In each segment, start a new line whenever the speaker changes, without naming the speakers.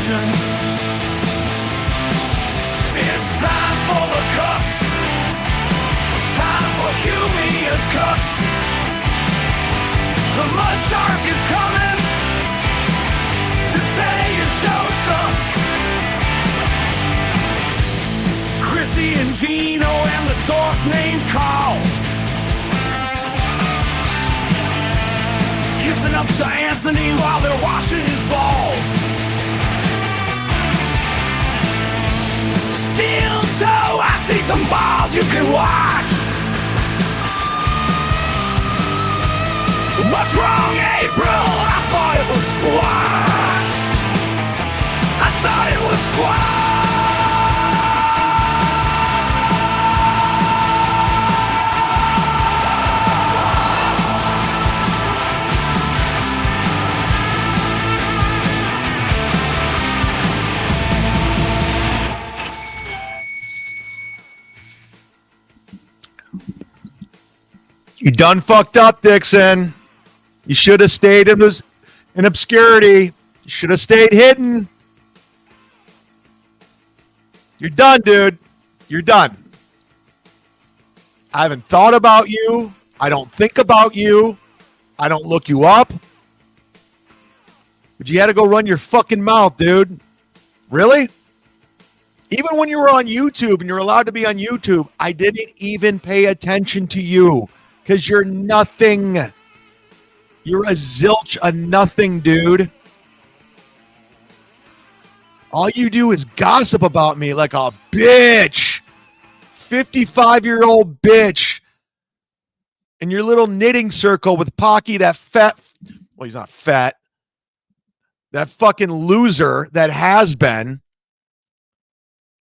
attention. It's time for the Cucks. Time for Cumia'S Cucks. The mud shark is coming to say your show sucks. Chrissy and Gino and the dork named Carl kissing up to Anthony while they're washing his balls. Steel toe, I see some balls you can wash. What's wrong, April? I thought it was squashed. I thought it was squashed.
You done fucked up, Dixon. You should have stayed in obscurity. You should have stayed hidden. You're done, dude. You're done. I haven't thought about you. I don't think about you. I don't look you up. But you had to go run your fucking mouth, dude. Really? Even when you were on YouTube and you're allowed to be on YouTube, I didn't even pay attention to you. Because you're nothing. You're a zilch, a nothing, dude. All you do is gossip about me like a bitch. 55-year-old bitch. In your little knitting circle with Pocky, that fat... Well, he's not fat. That fucking loser that has been.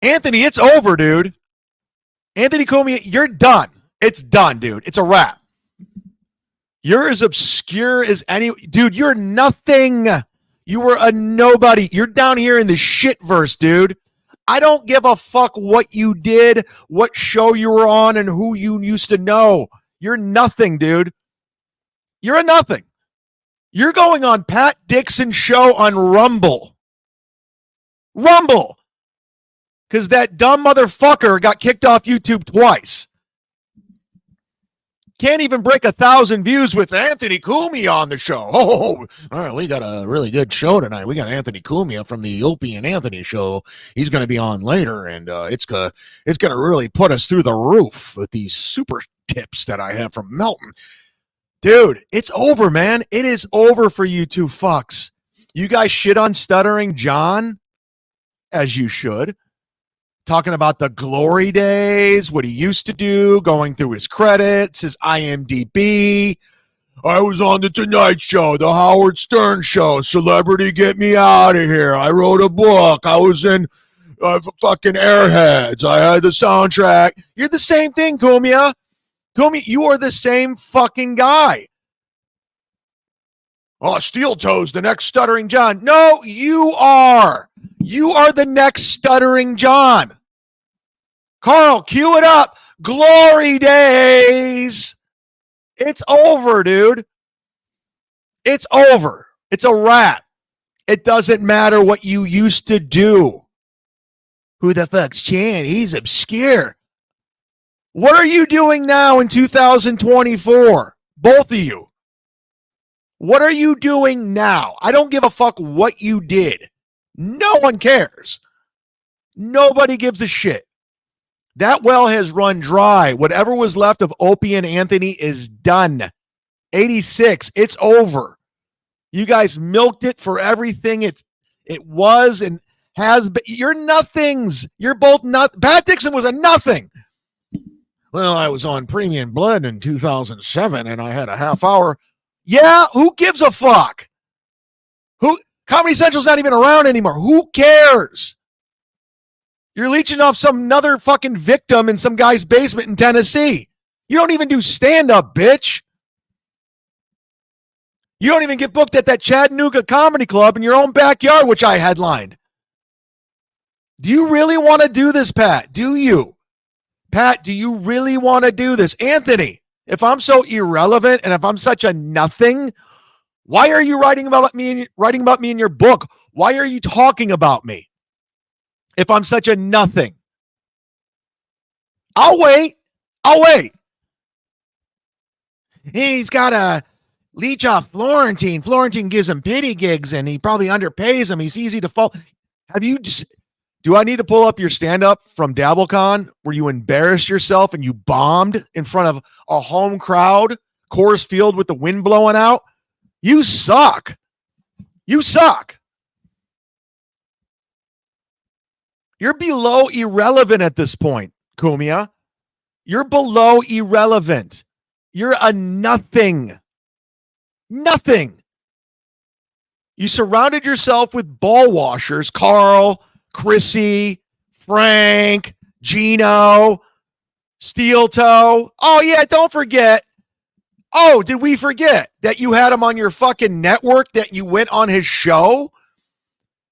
Anthony, it's over, dude. Anthony Cumia'S, you're done. It's done, dude. It's a wrap. You're as obscure as any... Dude, you're nothing. You were a nobody. You're down here in the shitverse, dude. I don't give a fuck what you did, what show you were on, and who you used to know. You're nothing, dude. You're a nothing. You're going on Pat Dixon's show on Rumble. Rumble. Because that dumb motherfucker got kicked off YouTube twice. Can't even break 1,000 views with Anthony Cumia'S on the show. Oh, all right, we got a really good show tonight. We got Anthony Cumia'S from the Opie and Anthony show. He's going to be on later, and it's going to really put us through the roof with these super tips that I have from Melton. Dude, it's over, man. It is over for you two fucks. You guys shit on Stuttering John, as you should. Talking about the glory days, what he used to do, going through his credits, his IMDb. I was on the Tonight Show, the Howard Stern Show, Celebrity Get Me Out of Here. I wrote a book. I was in fucking Airheads. I had the soundtrack. You're the same thing, Cumia'S. Cumia'S, you are the same fucking guy. Oh, Steel Toes, the next Stuttering John. No, you are. You are the next Stuttering John. Carl, cue it up. Glory days. It's over, dude. It's over. It's a wrap. It doesn't matter what you used to do. Who the fuck's Chan? He's obscure. What are you doing now in 2024? Both of you. What are you doing now? I don't give a fuck what you did. No one cares. Nobody gives a shit. That well has run dry. Whatever was left of Opie and Anthony is done. 86. It's over. You guys milked it for everything it was and has been. You're nothings. You're both not. Pat Dixon was a nothing. Well, I was on Premium Blood in 2007 and I had a half hour. Yeah, who gives a fuck? Comedy Central's not even around anymore. Who cares? You're leeching off some other fucking victim in some guy's basement in Tennessee. You don't even do stand-up, bitch. You don't even get booked at that Chattanooga Comedy Club in your own backyard, which I headlined. Do you really want to do this, Pat? Do you? Pat, do you really want to do this? Anthony, if I'm so irrelevant and if I'm such a nothing, Why are you writing about me in your book? Why are you talking about me if I'm such a nothing? I'll wait. He's got a leech off Florentine. Florentine gives him pity gigs and he probably underpays him. He's easy to fall. Do I need to pull up your stand-up from DabbleCon where you embarrassed yourself and you bombed in front of a home crowd, Coors Field with the wind blowing out? You suck. You're below irrelevant at this point, Cumia. You're below irrelevant. You're a nothing. Nothing. You surrounded yourself with ball washers, Carl, Chrissy, Frank, Gino, Steel Toe. Oh, yeah, don't forget. Oh, did we forget that you had him on your fucking network, that you went on his show?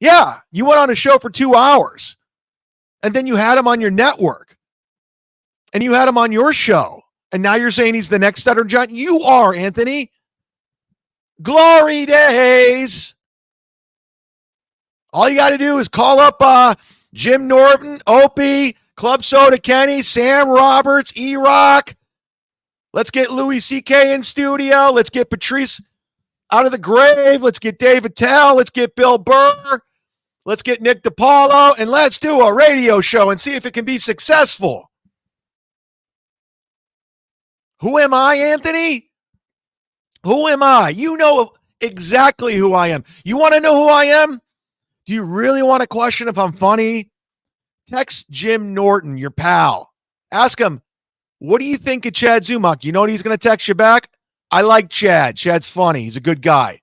Yeah, you went on a show for 2 hours. And then you had him on your network. And you had him on your show. And now you're saying he's the next Stuttering John? You are, Anthony. Glory days. All you got to do is call up Jim Norton, Opie, Club Soda Kenny, Sam Roberts, E-Rock. Let's get Louis C.K. in studio. Let's get Patrice out of the grave. Let's get Dave Attell. Let's get Bill Burr. Let's get Nick DiPaolo. And let's do a radio show and see if it can be successful. Who am I, Anthony? Who am I? You know exactly who I am. You want to know who I am? Do you really want to question if I'm funny? Text Jim Norton, your pal. Ask him, what do you think of Chad Zumock? You know what he's going to text you back? I like Chad. Chad's funny. He's a good guy.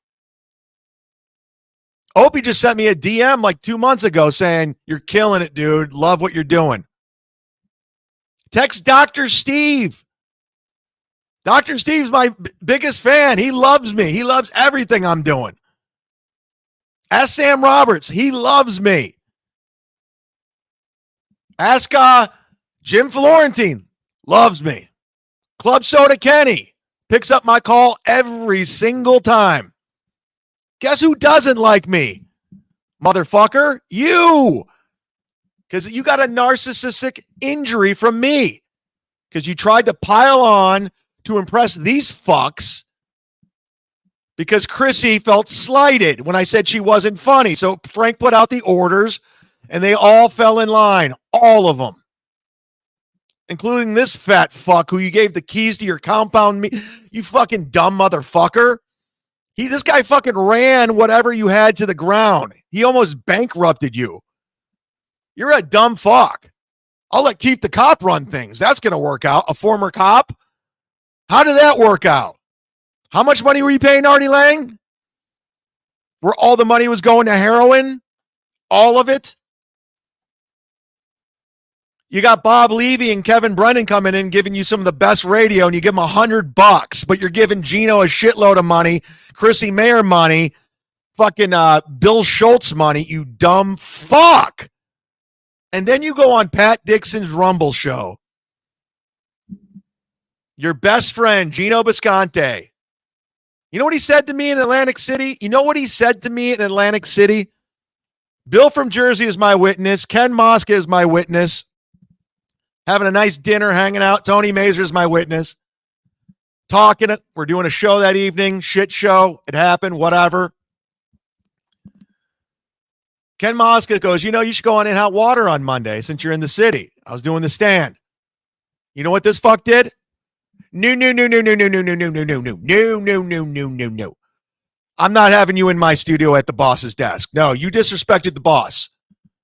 Opie just sent me a DM like 2 months ago saying, you're killing it, dude. Love what you're doing. Text Dr. Steve. Dr. Steve's my biggest fan. He loves me. He loves everything I'm doing. Ask Sam Roberts. He loves me. Ask Jim Florentine. Loves me. Club Soda Kenny picks up my call every single time. Guess who doesn't like me? Motherfucker, you. Because you got a narcissistic injury from me. Because you tried to pile on to impress these fucks because Chrissy felt slighted when I said she wasn't funny. So Frank put out the orders and they all fell in line. All of them. Including this fat fuck who you gave the keys to your compound. You fucking dumb motherfucker. This guy fucking ran whatever you had to the ground. He almost bankrupted you. You're a dumb fuck. I'll let Keith the cop run things. That's going to work out. A former cop. How did that work out? How much money were you paying Artie Lang? Where all the money was going to heroin? All of it? You got Bob Levy and Kevin Brennan coming in giving you some of the best radio and you give them $100, but you're giving Gino a shitload of money, Chrissy Mayer money, fucking Bill Schultz money, you dumb fuck. And then you go on Pat Dixon's Rumble show. Your best friend, Gino Bisconte. You know what he said to me in Atlantic City? Bill from Jersey is my witness. Ken Mosca is my witness. Having a nice dinner, hanging out. Tony Mazur is my witness. Talking it. We're doing a show that evening. Shit show. It happened. Whatever. Ken Mosca goes, you should go on In Hot Water on Monday since you're in the city. I was doing the stand. You know what this fuck did? No. I'm not having you in my studio at the boss's desk. No, you disrespected the boss.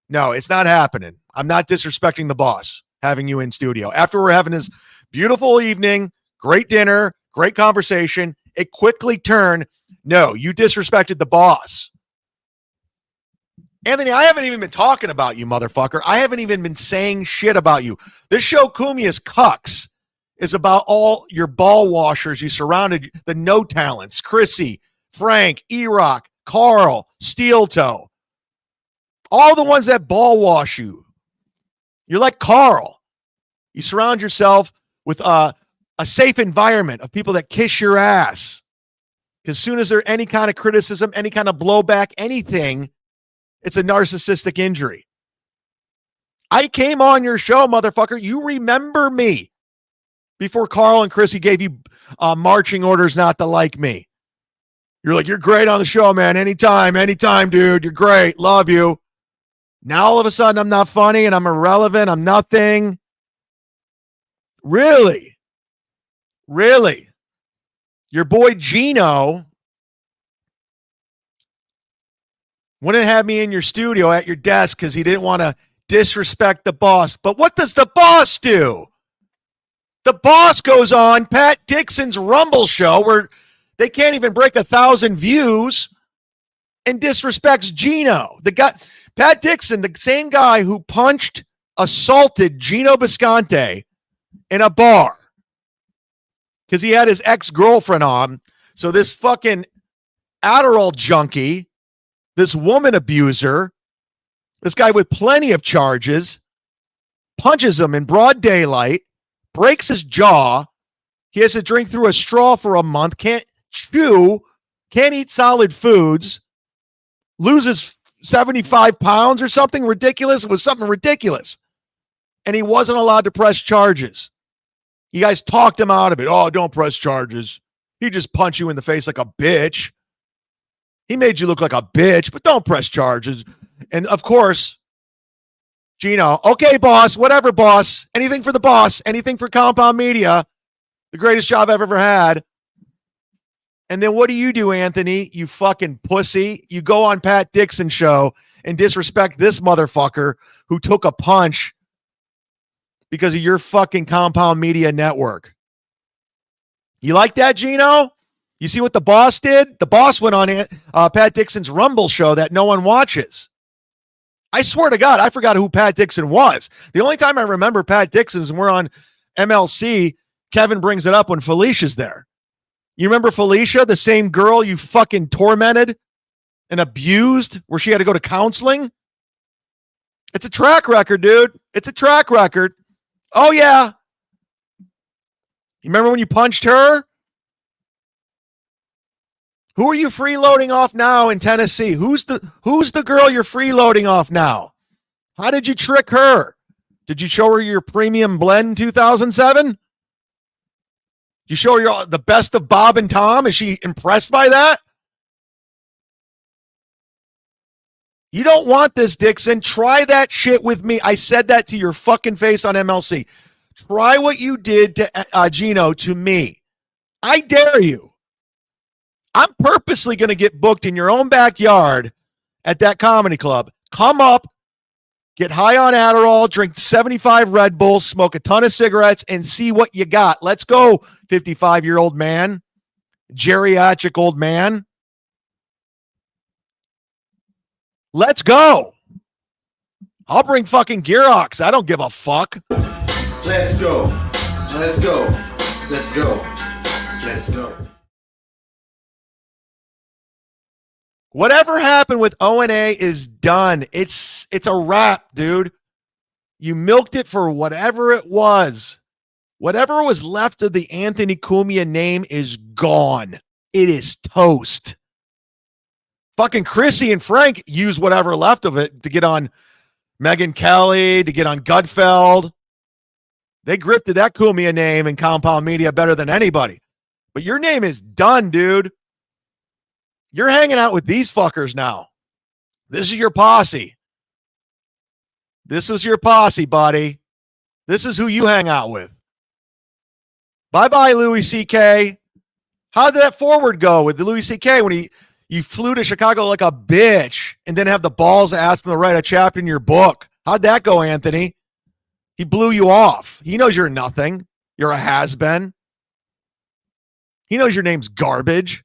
No, it's not happening. I'm not disrespecting the boss, having you in studio. After we're having this beautiful evening, great dinner, great conversation, it quickly turned, no, you disrespected the boss. Anthony, I haven't even been talking about you, motherfucker. I haven't even been saying shit about you. This show, Cumia'S Cucks, is about all your ball washers you surrounded, the no talents, Chrissy, Frank, E-Rock, Carl, Steel Toe. All the ones that ball wash you. You're like Carl. You surround yourself with a safe environment of people that kiss your ass. Because as soon as there's any kind of criticism, any kind of blowback, anything, it's a narcissistic injury. I came on your show, motherfucker. You remember me before Carl and Chrissy gave you marching orders not to like me. You're like, you're great on the show, man. Anytime, dude. You're great. Love you. Now all of a sudden I'm not funny and I'm irrelevant. I'm nothing. Really? Really? Your boy Gino wouldn't have me in your studio at your desk because he didn't want to disrespect the boss. But what does the boss do? The boss goes on Pat Dixon's Rumble show where they can't even break 1,000 views and disrespects Gino. The guy, Pat Dixon, the same guy who assaulted Gino Bisconte in a bar because he had his ex-girlfriend on. So this fucking Adderall junkie, this woman abuser, this guy with plenty of charges, punches him in broad daylight, breaks his jaw. He has to drink through a straw for a month, can't chew, can't eat solid foods, loses 75 pounds or something ridiculous. It was something ridiculous. And he wasn't allowed to press charges. You guys talked him out of it. Oh, don't press charges. He just punched you in the face like a bitch. He made you look like a bitch, but don't press charges. And of course, Gino, okay, boss, whatever, boss. Anything for the boss. Anything for Compound Media. The greatest job I've ever had. And then what do, Anthony? You fucking pussy. You go on Pat Dixon's show and disrespect this motherfucker who took a punch because of your fucking Compound Media network. You like that, Gino? You see what the boss did? The boss went on Pat Dixon's Rumble show that no one watches. I swear to God, I forgot who Pat Dixon was. The only time I remember Pat Dixon's and we're on MLC, Kevin brings it up when Felicia's there. You remember Felicia, the same girl you fucking tormented and abused where she had to go to counseling? It's a track record, dude. It's a track record. Oh, yeah. You remember when you punched her? Who are you freeloading off now in Tennessee? Who's the girl you're freeloading off now? How did you trick her? Did you show her your premium blend in 2007? Did you show her the best of Bob and Tom? Is she impressed by that? You don't want this, Dixon. Try that shit with me. I said that to your fucking face on MLC. Try what you did to Gino to me. I dare you. I'm purposely going to get booked in your own backyard at that comedy club. Come up, get high on Adderall, drink 75 Red Bulls, smoke a ton of cigarettes, and see what you got. Let's go, 55-year-old man, geriatric old man. Let's go. I'll bring fucking Gearox. I don't give a fuck.
Let's go. Let's go. Let's go. Let's go.
Whatever happened with O&A is done. It's a wrap, dude. You milked it for whatever it was. Whatever was left of the Anthony Cumia name is gone. It is toast. Fucking Chrissy and Frank used whatever left of it to get on Megyn Kelly, to get on Gutfeld. They grifted that Cumia name in Compound Media better than anybody. But your name is done, dude. You're hanging out with these fuckers now. This is your posse. This is your posse, buddy. This is who you hang out with. Bye-bye, Louis C.K. How did that forward go with the Louis C.K. when you flew to Chicago like a bitch and then have the balls to ask him to write a chapter in your book? How'd that go, Anthony? He blew you off. He knows you're nothing. You're a has-been. He knows your name's garbage.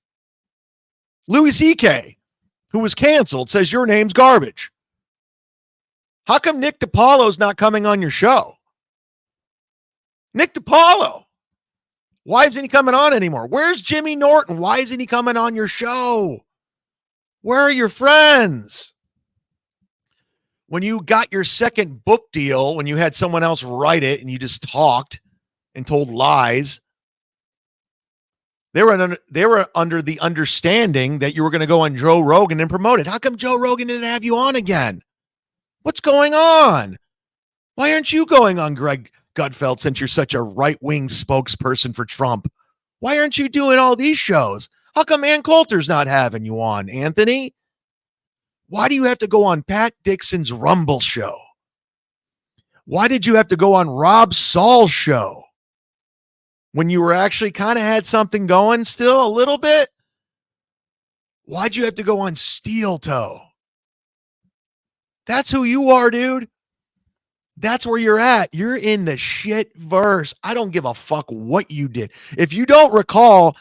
Louis C.K., who was canceled, says your name's garbage. How come Nick DiPaolo's not coming on your show? Nick DiPaolo. Why isn't he coming on anymore? Where's Jimmy Norton? Why isn't he coming on your show? Where are your friends? When you got your second book deal, when you had someone else write it and you just talked and told lies, They were under the understanding that you were going to go on Joe Rogan and promote it. How come Joe Rogan didn't have you on again? What's going on? Why aren't you going on Greg Gutfeld since you're such a right-wing spokesperson for Trump? Why aren't you doing all these shows? How come Ann Coulter's not having you on, Anthony? Why do you have to go on Pat Dixon's Rumble show? Why did you have to go on Rob Saul's show when you were actually kind of had something going still a little bit? Why'd you have to go on Steel Toe? That's who you are, dude. That's where you're at. You're in the shit verse. I don't give a fuck what you did. If you don't recall,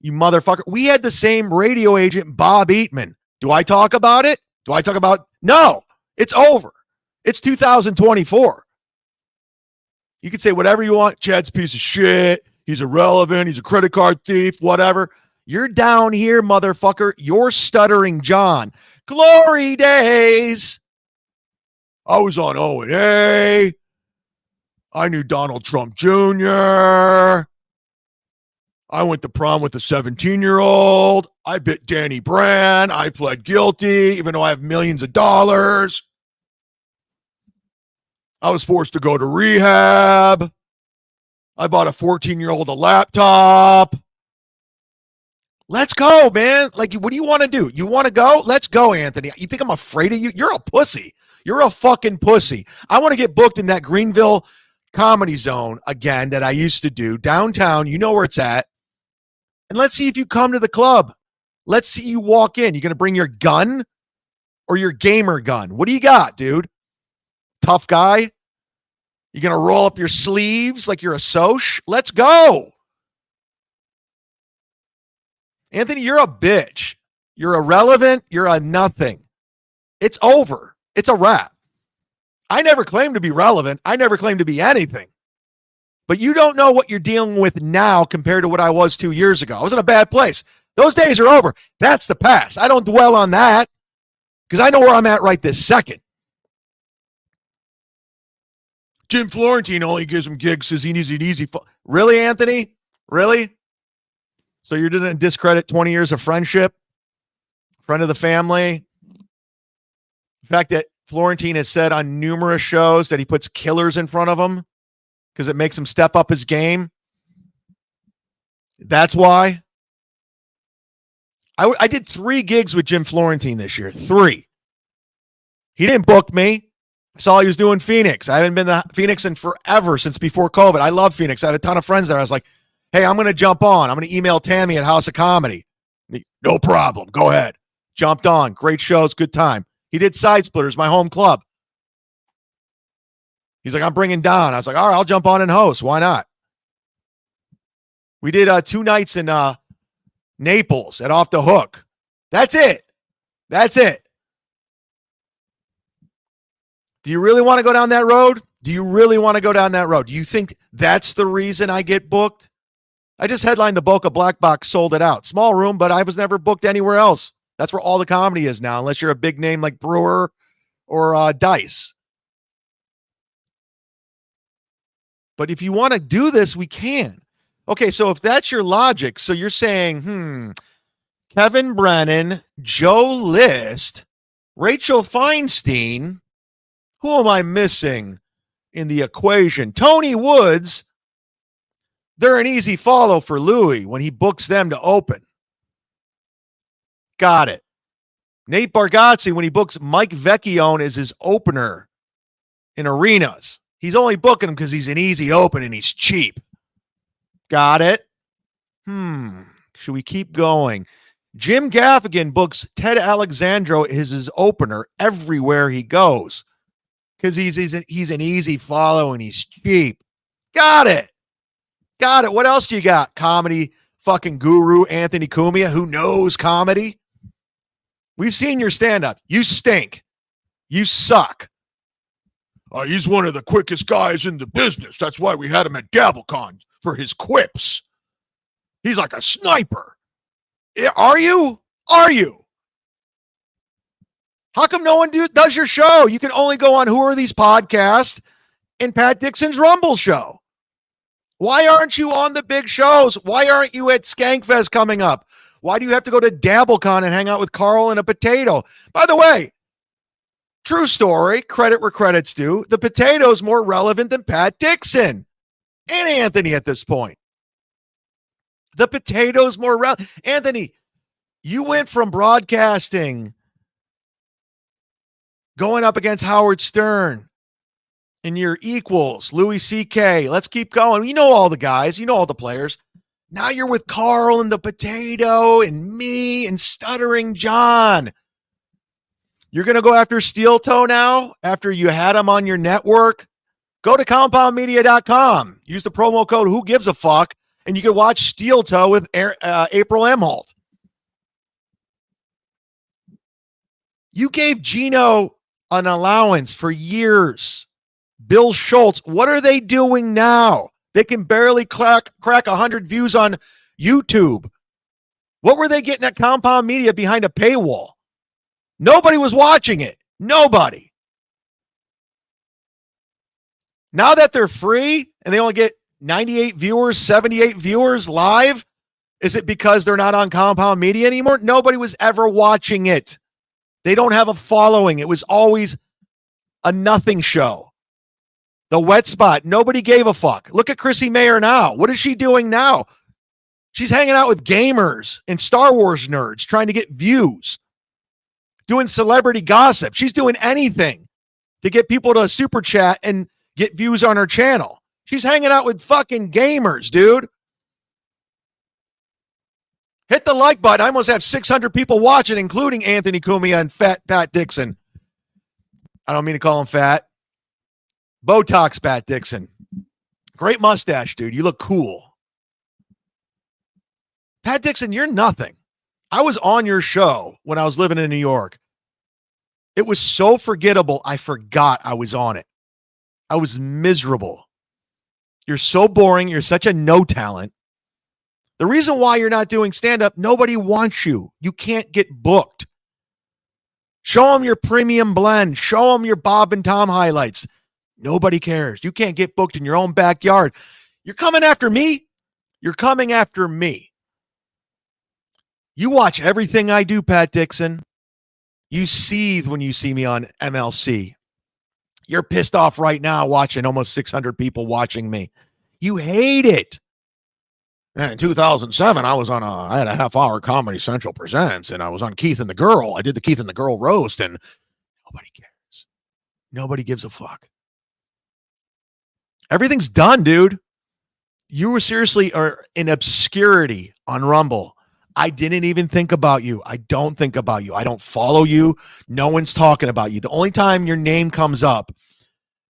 you motherfucker, we had the same radio agent, Bob Eatman. Do I talk about it? No, it's over. It's 2024. You can say whatever you want. Chad's a piece of shit. He's irrelevant. He's a credit card thief, whatever. You're down here, motherfucker. You're Stuttering John. Glory days. I was on O&A. I knew Donald Trump Jr. I went to prom with a 17-year-old. I bit Danny Brand. I pled guilty, even though I have millions of dollars. I was forced to go to rehab. I bought a 14-year-old a laptop. Let's go, man. Like, what do you want to do? You want to go? Let's go, Anthony. You think I'm afraid of you? You're a pussy. You're a fucking pussy. I want to get booked in that Greenville Comedy Zone again that I used to do downtown. You know where it's at. And let's see if you come to the club. Let's see you walk in. You going to bring your gun or your gamer gun? What do you got, dude? Tough guy? You going to roll up your sleeves like you're a soch? Let's go. Anthony, you're a bitch. You're irrelevant. You're a nothing. It's over. It's a wrap. I never claimed to be relevant. I never claimed to be anything. But you don't know what you're dealing with now compared to what I was 2 years ago. I was in a bad place. Those days are over. That's the past. I don't dwell on that because I know where I'm at right this second. Jim Florentine only gives him gigs because he needs an easy. Really, Anthony? Really? So you're going to discredit 20 years of friendship? Friend of the family? The fact that Florentine has said on numerous shows that he puts killers in front of him because it makes him step up his game. That's why. I did 3 gigs with Jim Florentine this year. 3. He didn't book me. I saw he was doing Phoenix. I haven't been to Phoenix in forever, since before COVID. I love Phoenix. I have a ton of friends there. I was like, hey, I'm going to jump on. I'm going to email Tammy at House of Comedy. No problem. Go ahead. Jumped on. Great shows. Good time. He did Side Splitters, my home club. He's like, I'm bringing Don. I was like, all right, I'll jump on and host. Why not? We did 2 nights in Naples at Off the Hook. That's it. That's it. Do you really want to go down that road? Do you really want to go down that road? Do you think that's the reason I get booked? I just headlined the Boca Black Box, sold it out. Small room, but I was never booked anywhere else. That's where all the comedy is now, unless you're a big name like Brewer or Dice. But if you want to do this, we can. Okay, so if that's your logic, so you're saying, Kevin Brennan, Joe List, Rachel Feinstein, who am I missing in the equation? Tony Woods, they're an easy follow for Louis when he books them to open. Got it. Nate Bargatze, when he books Mike Vecchione as his opener in arenas, he's only booking him because he's an easy open and he's cheap. Got it. Should we keep going? Jim Gaffigan books Ted Alexandro as his opener everywhere he goes because he's an easy follow and he's cheap. Got it. Got it. What else do you got? Comedy fucking guru Anthony Cumia, who knows comedy. We've seen your stand-up. You stink. You suck. He's one of the quickest guys in the business. That's why we had him at GabbleCon for his quips. He's like a sniper. Are you? Are you? How come no one does your show? You can only go on Who Are These Podcasts and Pat Dixon's Rumble show. Why aren't you on the big shows? Why aren't you at Skankfest coming up? Why do you have to go to DabbleCon and hang out with Carl and a potato? By the way, true story, credit where credit's due. The potato's more relevant than Pat Dixon and Anthony at this point. The potato's more relevant. Anthony, you went from broadcasting, going up against Howard Stern and your equals, Louis C.K. Let's keep going. You know all the guys. You know all the players. Now you're with Carl and the potato and me and Stuttering John. You're going to go after Steel Toe now after you had him on your network? Go to compoundmedia.com. Use the promo code Who Gives a Fuck, and you can watch Steel Toe with April Emholt. You gave Gino an allowance for years. Bill Schultz, what are they doing now? They can barely crack 100 views on YouTube. What were they getting at Compound Media behind a paywall? Nobody was watching it. Nobody. Now that they're free and they only get 98 viewers, 78 viewers live, is it because they're not on Compound Media anymore? Nobody was ever watching it. They don't have a following. It was always a nothing show. The wet spot, nobody gave a fuck. Look at Chrissy Mayer now. What is she doing now? She's hanging out with gamers and Star Wars nerds trying to get views, doing celebrity gossip. She's doing anything to get people to super chat and get views on her channel. She's hanging out with fucking gamers, dude. Hit the like button. I almost have 600 people watching, including Anthony Cumia and Fat Pat Dixon. I don't mean to call him fat. Botox Pat Dixon. Great mustache, dude. You look cool. Pat Dixon, you're nothing. I was on your show when I was living in New York. It was so forgettable, I forgot I was on it. I was miserable. You're so boring. You're such a no talent. The reason why you're not doing stand-up, nobody wants you. You can't get booked. Show them your premium blend. Show them your Bob and Tom highlights. Nobody cares. You can't get booked in your own backyard. You're coming after me? You're coming after me. You watch everything I do, Pat Dixon. You seethe when you see me on MLC. You're pissed off right now watching almost 600 people watching me. You hate it. In 2007, I had a half-hour Comedy Central Presents, and I was on Keith and the Girl. I did the Keith and the Girl roast, and nobody cares. Nobody gives a fuck. Everything's done, dude. You were seriously in obscurity on Rumble. I didn't even think about you. I don't think about you. I don't follow you. No one's talking about you. The only time your name comes up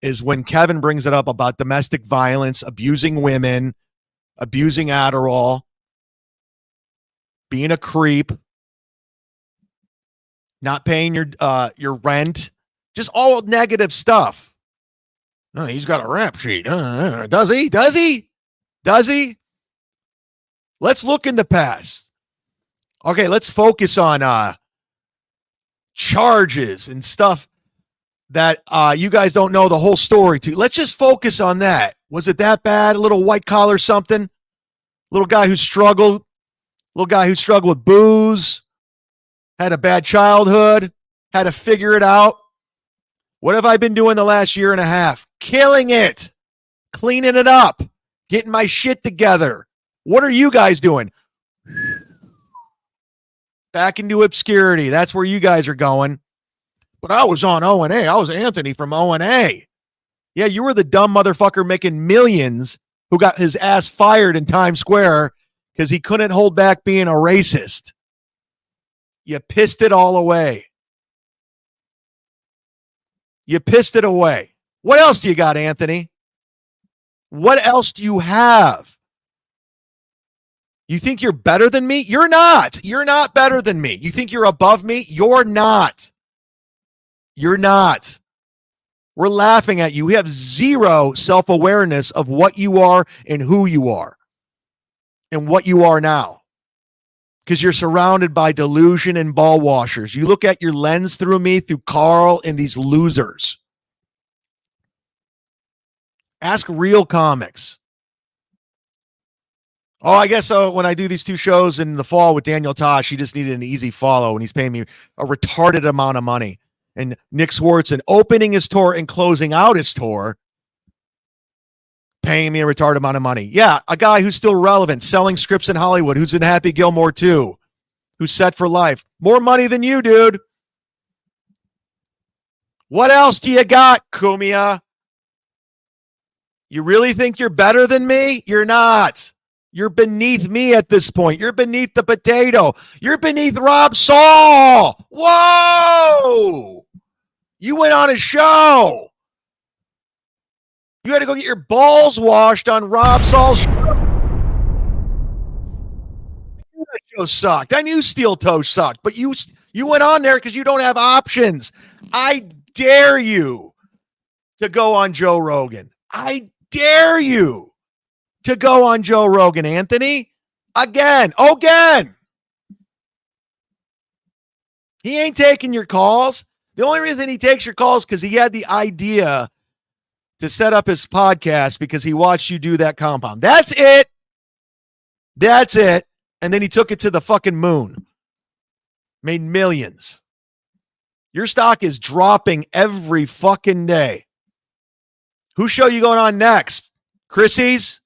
is when Kevin brings it up about domestic violence, abusing women, abusing Adderall, being a creep, not paying your rent, just all negative stuff. Oh, he's got a rap sheet. Does he? Does he? Does he? Let's look in the past. Okay, let's focus on charges and stuff that you guys don't know the whole story to. Let's just focus on that. Was it that bad? A little white collar something? Little guy who struggled with booze, had a bad childhood, had to figure it out. What have I been doing the last year and a half? Killing it, cleaning it up, getting my shit together. What are you guys doing? Back into obscurity. That's where you guys are going. But I was on O&A. I was Anthony from O&A. Yeah, you were the dumb motherfucker making millions who got his ass fired in Times Square because he couldn't hold back being a racist. You pissed it all away. You pissed it away. What else do you got, Anthony? What else do you have? You think you're better than me? You're not. You're not better than me. You think you're above me? You're not. You're not. We're laughing at you. We have zero self-awareness of what you are and who you are and what you are now. Because you're surrounded by delusion and ball washers. You look at your lens through me, through Carl and these losers. Ask real comics. Oh, I guess so. When I do these two shows in the fall with Daniel Tosh, he just needed an easy follow, and he's paying me a retarded amount of money. And Nick Swartzen opening his tour and closing out his tour, paying me a retarded amount of money. Yeah, a guy who's still relevant, selling scripts in Hollywood, who's in Happy Gilmore 2, who's set for life. More money than you, dude. What else do you got, Cumia? You really think you're better than me? You're not. You're beneath me at this point. You're beneath the potato. You're beneath Rob Saul. Whoa! You went on a show. You had to go get your balls washed on Rob Saul's show. That show sucked. I knew Steel Toe sucked, but you went on there because you don't have options. I dare you to go on Joe Rogan. I dare you to go on Joe Rogan, Anthony. Again. He ain't taking your calls. The only reason he takes your calls because he had the idea to set up his podcast because he watched you do that compound. That's it. And then he took it to the fucking moon. Made millions. Your stock is dropping every fucking day. Whose show you going on next? Chrissy's?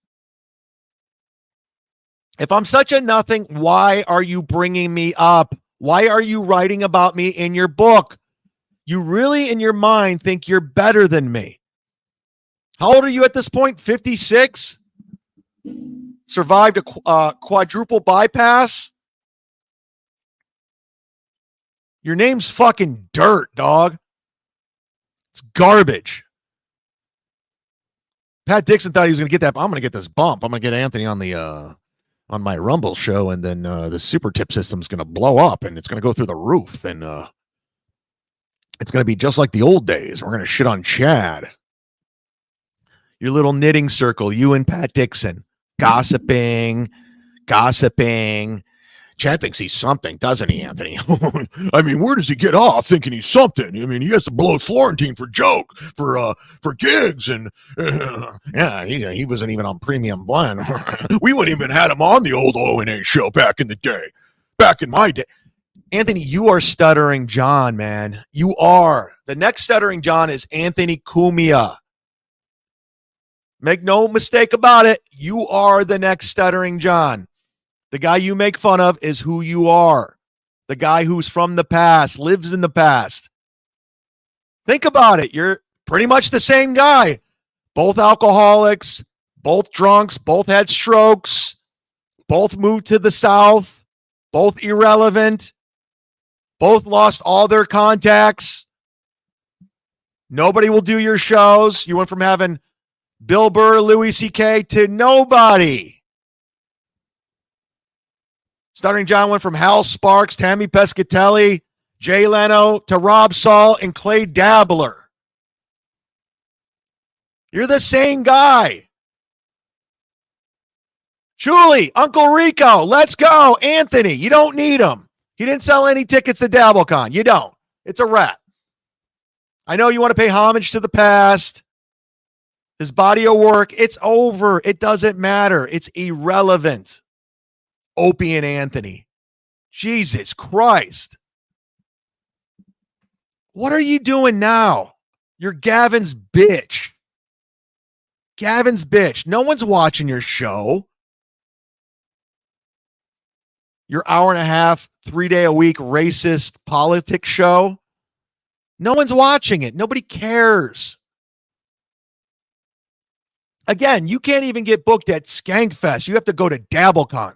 If I'm such a nothing, why are you bringing me up? Why are you writing about me in your book? You really, in your mind, think you're better than me. How old are you at this point? 56? Survived a quadruple bypass? Your name's fucking dirt, dog. It's garbage. Pat Dixon thought he was going to get that. I'm going to get this bump. I'm going to get Anthony on the on my Rumble show, and then the super tip system's going to blow up, and it's going to go through the roof, and it's going to be just like the old days. We're going to shit on Chad. Your little knitting circle, you and Pat Dixon, gossiping. Chad thinks he's something, doesn't he, Anthony? I mean, where does he get off thinking he's something? I mean, he has to blow Florentine for gigs, and yeah, he wasn't even on Premium Blend. We wouldn't even had him on the old O&A show back in the day, back in my day. Anthony, you are Stuttering John, man. You are. The next Stuttering John is Anthony Cumia. Make no mistake about it. You are the next Stuttering John. The guy you make fun of is who you are. The guy who's from the past, lives in the past. Think about it. You're pretty much the same guy. Both alcoholics, both drunks, both had strokes, both moved to the South, both irrelevant, both lost all their contacts. Nobody will do your shows. You went from having Bill Burr, Louis C.K. to nobody. Stuttering John went from Hal Sparks, Tammy Pescatelli, Jay Leno to Rob Saul and Clay Dabbler. You're the same guy. Julie, Uncle Rico, let's go. Anthony, you don't need him. He didn't sell any tickets to DabbleCon. You don't. It's a wrap. I know you want to pay homage to the past. His body of work, it's over. It doesn't matter. It's irrelevant. Opie and Anthony. Jesus Christ. What are you doing now? You're Gavin's bitch. Gavin's bitch. No one's watching your show. Your hour and a half, 3-day-a-week racist politics show. No one's watching it. Nobody cares. Again, you can't even get booked at Skankfest. You have to go to DabbleCon.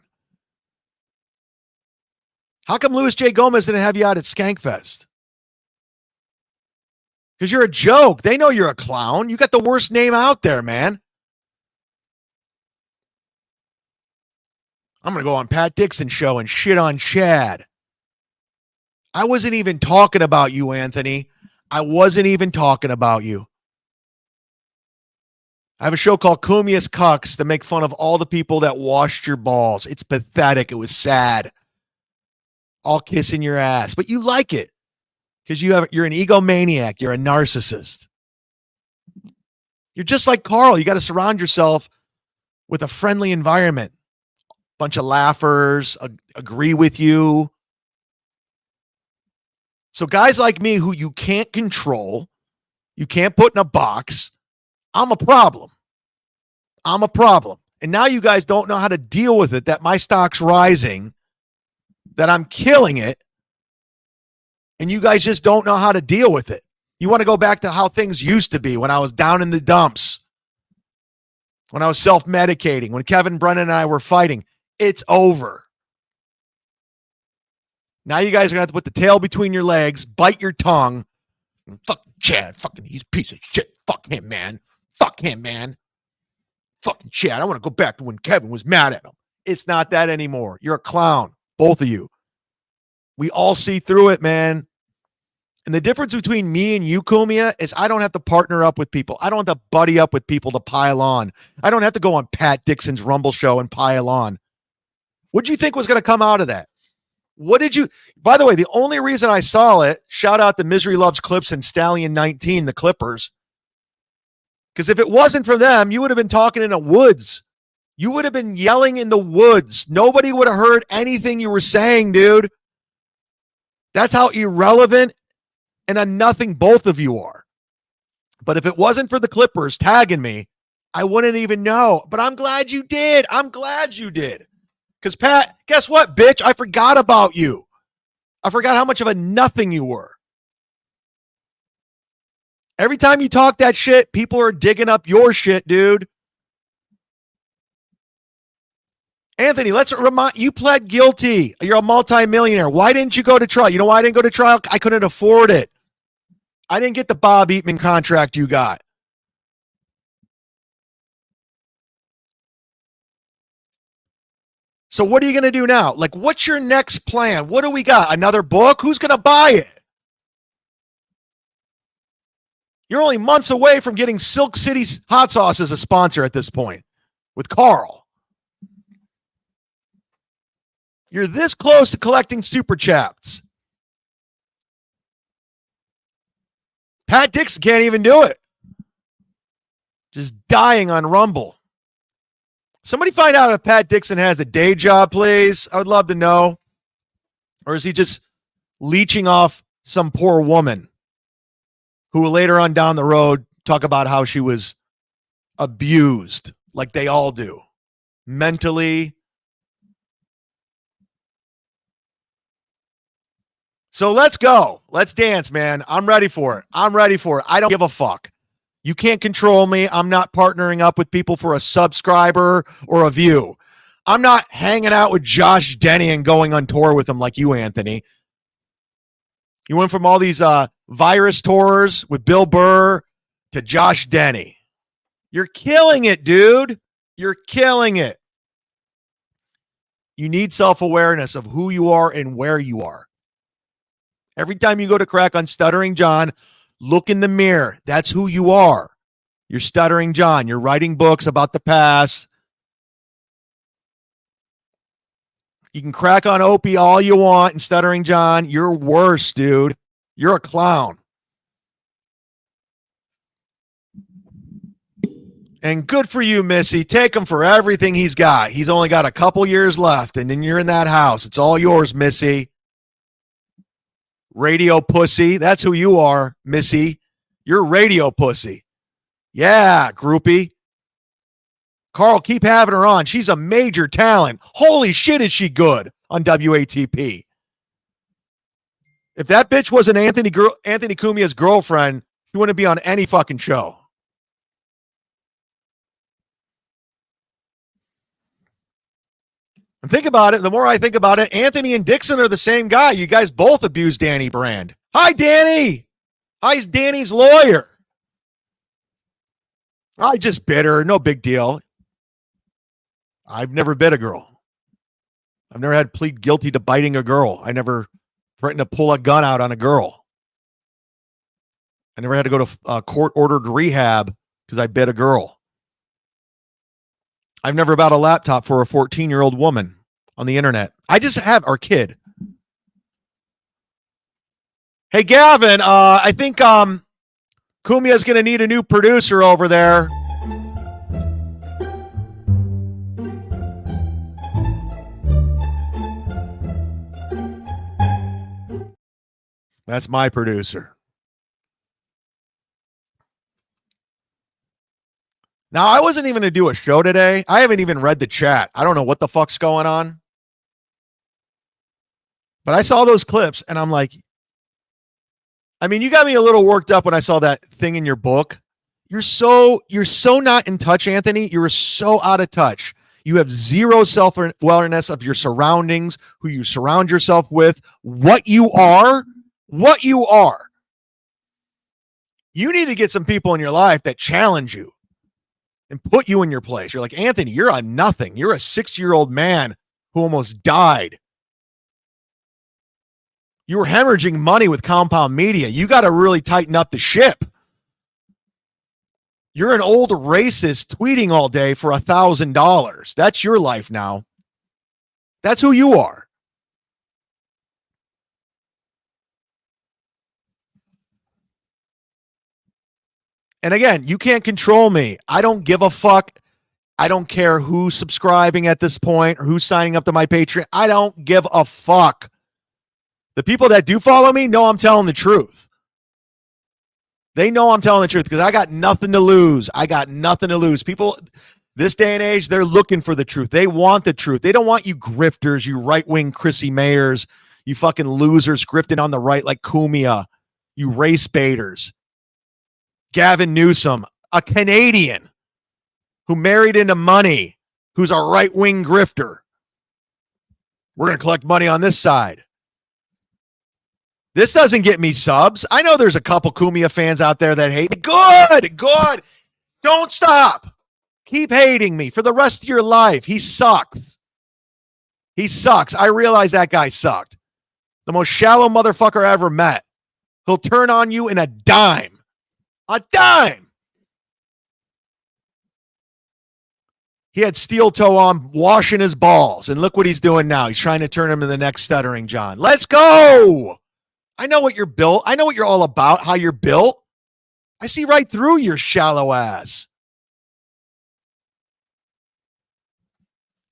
How come Louis J. Gomez didn't have you out at Skankfest? Because you're a joke. They know you're a clown. You got the worst name out there, man. I'm going to go on Pat Dixon's show and shit on Chad. I wasn't even talking about you, Anthony. I wasn't even talking about you. I have a show called Cumia'S Cucks to make fun of all the people that washed your balls. It's pathetic. It was sad. All kissing your ass. But you like it because you're an egomaniac. You're a narcissist. You're just like Carl. You got to surround yourself with a friendly environment. Bunch of laughers, agree with you. So guys like me who you can't control, you can't put in a box, I'm a problem. I'm a problem. And now you guys don't know how to deal with it, that my stock's rising, that I'm killing it, and you guys just don't know how to deal with it. You want to go back to how things used to be when I was down in the dumps, when I was self-medicating, when Kevin Brennan and I were fighting. It's over. Now you guys are going to have to put the tail between your legs, bite your tongue. Fuck Chad. Fucking he's a piece of shit. Fuck him, man. Fuck him, man. Fucking Chad. I want to go back to when Kevin was mad at him. It's not that anymore. You're a clown. Both of you. We all see through it, man. And the difference between me and you, Cumia, is I don't have to partner up with people. I don't have to buddy up with people to pile on. I don't have to go on Pat Dixon's Rumble show and pile on. What did you think was going to come out of that? What did you, by the way, the only reason I saw it, shout out to Misery Loves Clips and Stallion 19, the Clippers. Because if it wasn't for them, you would have been talking in the woods. You would have been yelling in the woods. Nobody would have heard anything you were saying, dude. That's how irrelevant and a nothing both of you are. But if it wasn't for the Clippers tagging me, I wouldn't even know. But I'm glad you did. I'm glad you did. Because, Pat, guess what, bitch? I forgot about you. I forgot how much of a nothing you were. Every time you talk that shit, people are digging up your shit, dude. Anthony, let's remind you pled guilty. You're a multimillionaire. Why didn't you go to trial? You know why I didn't go to trial? I couldn't afford it. I didn't get the Bob Eatman contract you got. So what are you going to do now? Like, what's your next plan? What do we got? Another book? Who's going to buy it? You're only months away from getting Silk City's hot sauce as a sponsor at this point with Carl. You're this close to collecting super chats. Pat Dixon can't even do it. Just dying on Rumble. Somebody find out if Pat Dixon has a day job, please. I would love to know. Or is he just leeching off some poor woman who will later on down the road talk about how she was abused, like they all do, mentally. So let's go. Let's dance, man. I'm ready for it. I'm ready for it. I don't give a fuck. You can't control me. I'm not partnering up with people for a subscriber or a view. I'm not hanging out with Josh Denny and going on tour with him like you, Anthony. You went from all these virus tours with Bill Burr to Josh Denny. You're killing it, dude. You're killing it. You need self-awareness of who you are and where you are. Every time you go to crack on Stuttering John, look in the mirror. That's who you are. You're Stuttering John. You're writing books about the past. You can crack on Opie all you want and Stuttering John. You're worse, dude. You're a clown. And good for you, Missy. Take him for everything he's got. He's only got a couple years left, and then you're in that house. It's all yours, Missy. Radio pussy. That's who you are, Missy. You're radio pussy. Yeah, groupie. Carl, keep having her on. She's a major talent. Holy shit, is she good on WATP. If that bitch was an Anthony Cumia'S girlfriend, she wouldn't be on any fucking show. And think about it. The more I think about it, Anthony and Dixon are the same guy. You guys both abuse Danny Brand. Hi, Danny. Hi's Danny's lawyer. I just bit her. No big deal. I've never bit a girl. I've never had to plead guilty to biting a girl. I never threatened to pull a gun out on a girl. I never had to go to court-ordered rehab because I bit a girl. I've never bought a laptop for a 14-year-old woman on the internet. I just have our kid. Hey, Gavin, I think Cumia'S going to need a new producer over there. That's my producer. Now, I wasn't even going to do a show today. I haven't even read the chat. I don't know what the fuck's going on. But I saw those clips and I'm like, I mean, you got me a little worked up when I saw that thing in your book. You're so not in touch, Anthony. You're so out of touch. You have zero self-awareness of your surroundings, who you surround yourself with, what you are. You need to get some people in your life that challenge you and put you in your place. You're like, Anthony, you're a nothing. You're a 6-year-old man who almost died. You were hemorrhaging money with compound media. You got to really tighten up the ship. You're an old racist tweeting all day for $1,000. That's your life now. That's who you are. And again, you can't control me. I don't give a fuck. I don't care who's subscribing at this point or who's signing up to my Patreon. I don't give a fuck. The people that do follow me know I'm telling the truth. They know I'm telling the truth because I got nothing to lose. People, this day and age, they're looking for the truth. They want the truth. They don't want you grifters, you right-wing Chrissy Mayers, you fucking losers grifting on the right like Cumia, you race baiters. Gavin Newsom, a Canadian who married into money, who's a right-wing grifter. We're going to collect money on this side. This doesn't get me subs. I know there's a couple Cumia fans out there that hate me. Good. Don't stop. Keep hating me for the rest of your life. He sucks. I realize that guy sucked. The most shallow motherfucker I ever met. He'll turn on you in a dime. A dime. He had steel toe on, washing his balls. And look what he's doing now. He's trying to turn him into the next Stuttering John. Let's go. I know what you're built. I know what you're all about, how you're built. I see right through your shallow ass.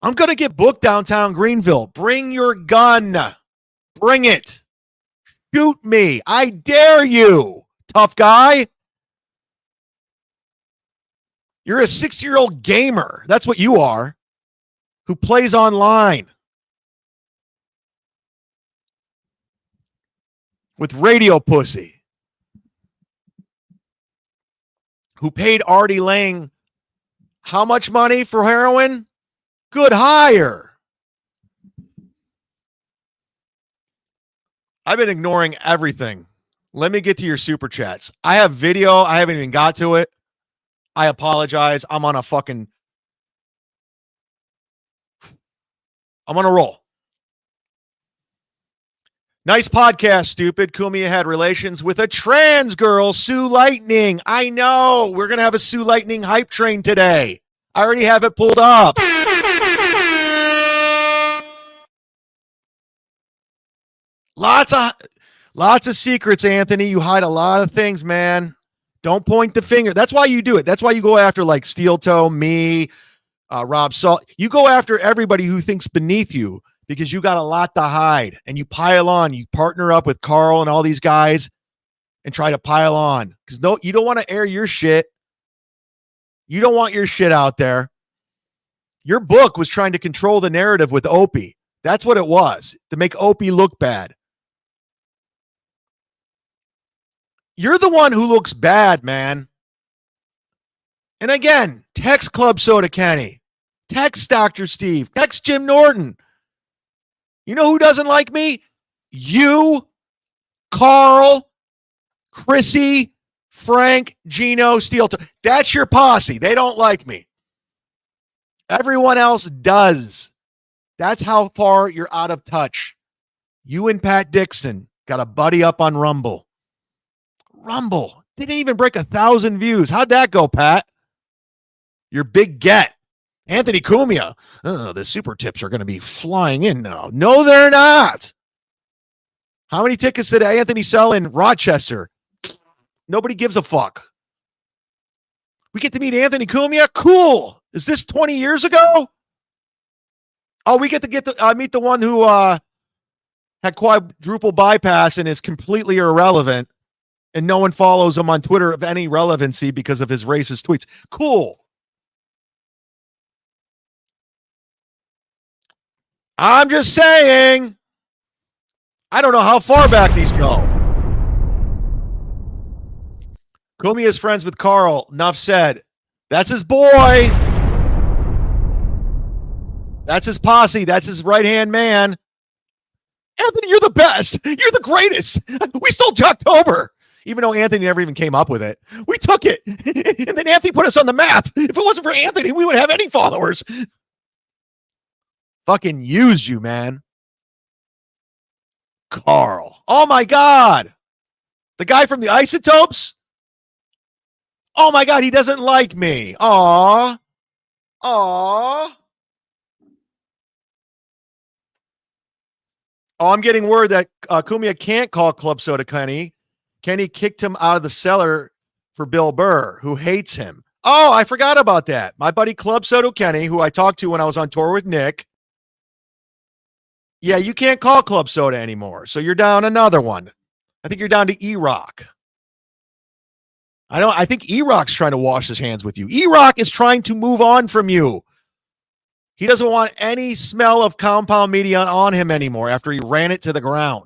I'm going to get booked downtown Greenville. Bring your gun. Bring it. Shoot me. I dare you, tough guy. You're a 6-year-old gamer. That's what you are, who plays online. With radio pussy, who paid Artie Lang how much money for heroin? Good hire. I've been ignoring everything. Let me get to your super chats. I have video. I haven't even got to it. I apologize. I'm on a roll. Nice podcast, stupid. Cumia had relations with a trans girl, Sue Lightning. I know. We're going to have a Sue Lightning hype train today. I already have it pulled up. Lots of secrets, Anthony. You hide a lot of things, man. Don't point the finger. That's why you do it. That's why you go after like Steel Toe, me, Rob Salt. You go after everybody who thinks beneath you. Because you got a lot to hide and you pile on. You partner up with Carl and all these guys and try to pile on. Because no, you don't want to air your shit. You don't want your shit out there. Your book was trying to control the narrative with Opie. That's what it was, to make Opie look bad. You're the one who looks bad, man. And again, text Club Soda Kenny. Text Dr. Steve. Text Jim Norton. You know who doesn't like me? You, Carl, Chrissy, Frank, Gino, Steel. That's your posse. They don't like me. Everyone else does. That's how far you're out of touch. You and Pat Dixon got a buddy up on Rumble. Rumble didn't even break 1,000 views. How'd that go, Pat? Your big get. Anthony Cumia, the super tips are going to be flying in now. No, they're not. How many tickets did Anthony sell in Rochester? Nobody gives a fuck. We get to meet Anthony Cumia? Cool. Is this 20 years ago? Oh, we get to meet the one who had quadruple bypass and is completely irrelevant, and no one follows him on Twitter of any relevancy because of his racist tweets. Cool. I'm just saying, I don't know how far back these go. Cumia is friends with Carl. Enough said. That's his boy. That's his posse. That's his right-hand man. Anthony, you're the best. You're the greatest. We stole Jocktober. Even though Anthony never even came up with it. We took it. And then Anthony put us on the map. If it wasn't for Anthony, we wouldn't have any followers. Fucking used you, man. Carl. Oh, my God. The guy from the Isotopes? Oh, my God. He doesn't like me. Aw. Aw. Oh, I'm getting word that Cumia can't call Club Soda Kenny. Kenny kicked him out of the cellar for Bill Burr, who hates him. Oh, I forgot about that. My buddy Club Soda Kenny, who I talked to when I was on tour with Nick. Yeah, you can't call Club Soda anymore. So you're down another one. I think you're down to E-Rock. I think E-Rock's trying to wash his hands with you. E-Rock is trying to move on from you. He doesn't want any smell of compound media on him anymore after he ran it to the ground.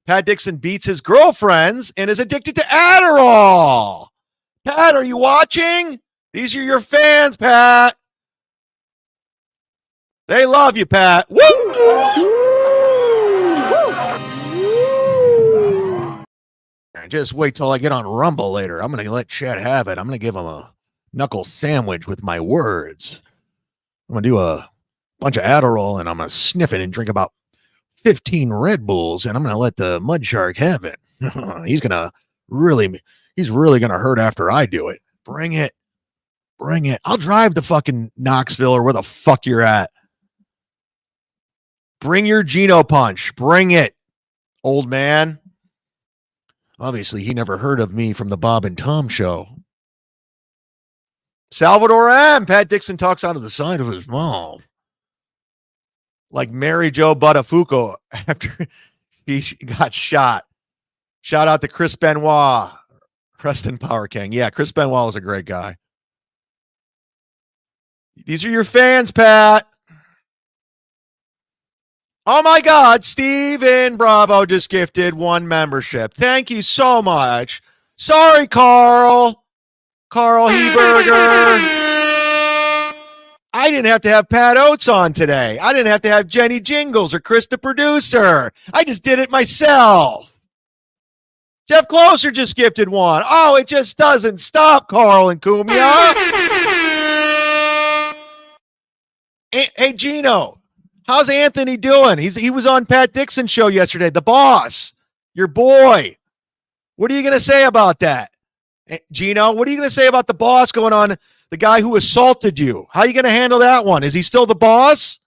Pat Dixon beats his girlfriends and is addicted to Adderall. Pat, are you watching? These are your fans, Pat. They love you, Pat. Woo! Just wait till I get on Rumble later. I'm going to let Chad have it. I'm going to give him a knuckle sandwich with my words. I'm going to do a bunch of Adderall, and I'm going to sniff it and drink about 15 Red Bulls, and I'm going to let the Mud Shark have it. He's really going to hurt after I do it. Bring it. Bring it. I'll drive to fucking Knoxville or where the fuck you're at. Bring your Geno punch. Bring it, old man. Obviously, he never heard of me from the Bob and Tom show. Salvador M. Pat Dixon talks out of the side of his mouth. Like Mary Jo Buttafuoco after he got shot. Shout out to Chris Benoit. Preston Power King. Yeah, Chris Benoit was a great guy. These are your fans, Pat. Oh, my God. Steven Bravo just gifted 1 membership. Thank you so much. Sorry, Carl. Carl Heberger. I didn't have to have Pat Oates on today. I didn't have to have Jenny Jingles or Chris the producer. I just did it myself. Jeff Closer just gifted 1. Oh, it just doesn't stop, Carl and Cumia. Hey, Gino, how's Anthony doing? He was on Pat Dixon's show yesterday, the boss, your boy. What are you going to say about that? Gino, what are you going to say about the boss going on, the guy who assaulted you? How are you going to handle that one? Is he still the boss?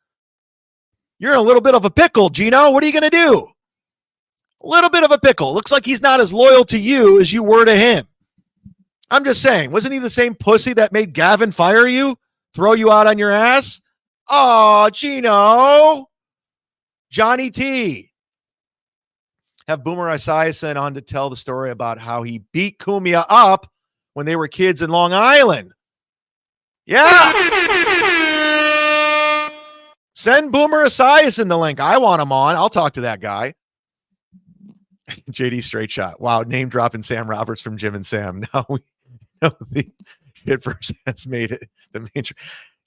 You're in a little bit of a pickle, Gino. What are you going to do? A little bit of a pickle. Looks like he's not as loyal to you as you were to him. I'm just saying, wasn't he the same pussy that made Gavin fire you? Throw you out on your ass? Oh, Gino. Johnny T. Have Boomer Esiason on to tell the story about how he beat Cumia up when they were kids in Long Island. Yeah. Send Boomer Esiason the link. I want him on. I'll talk to that guy. JD Straight Shot. Wow, name dropping Sam Roberts from Jim and Sam. Now we know the shit first has made it the major.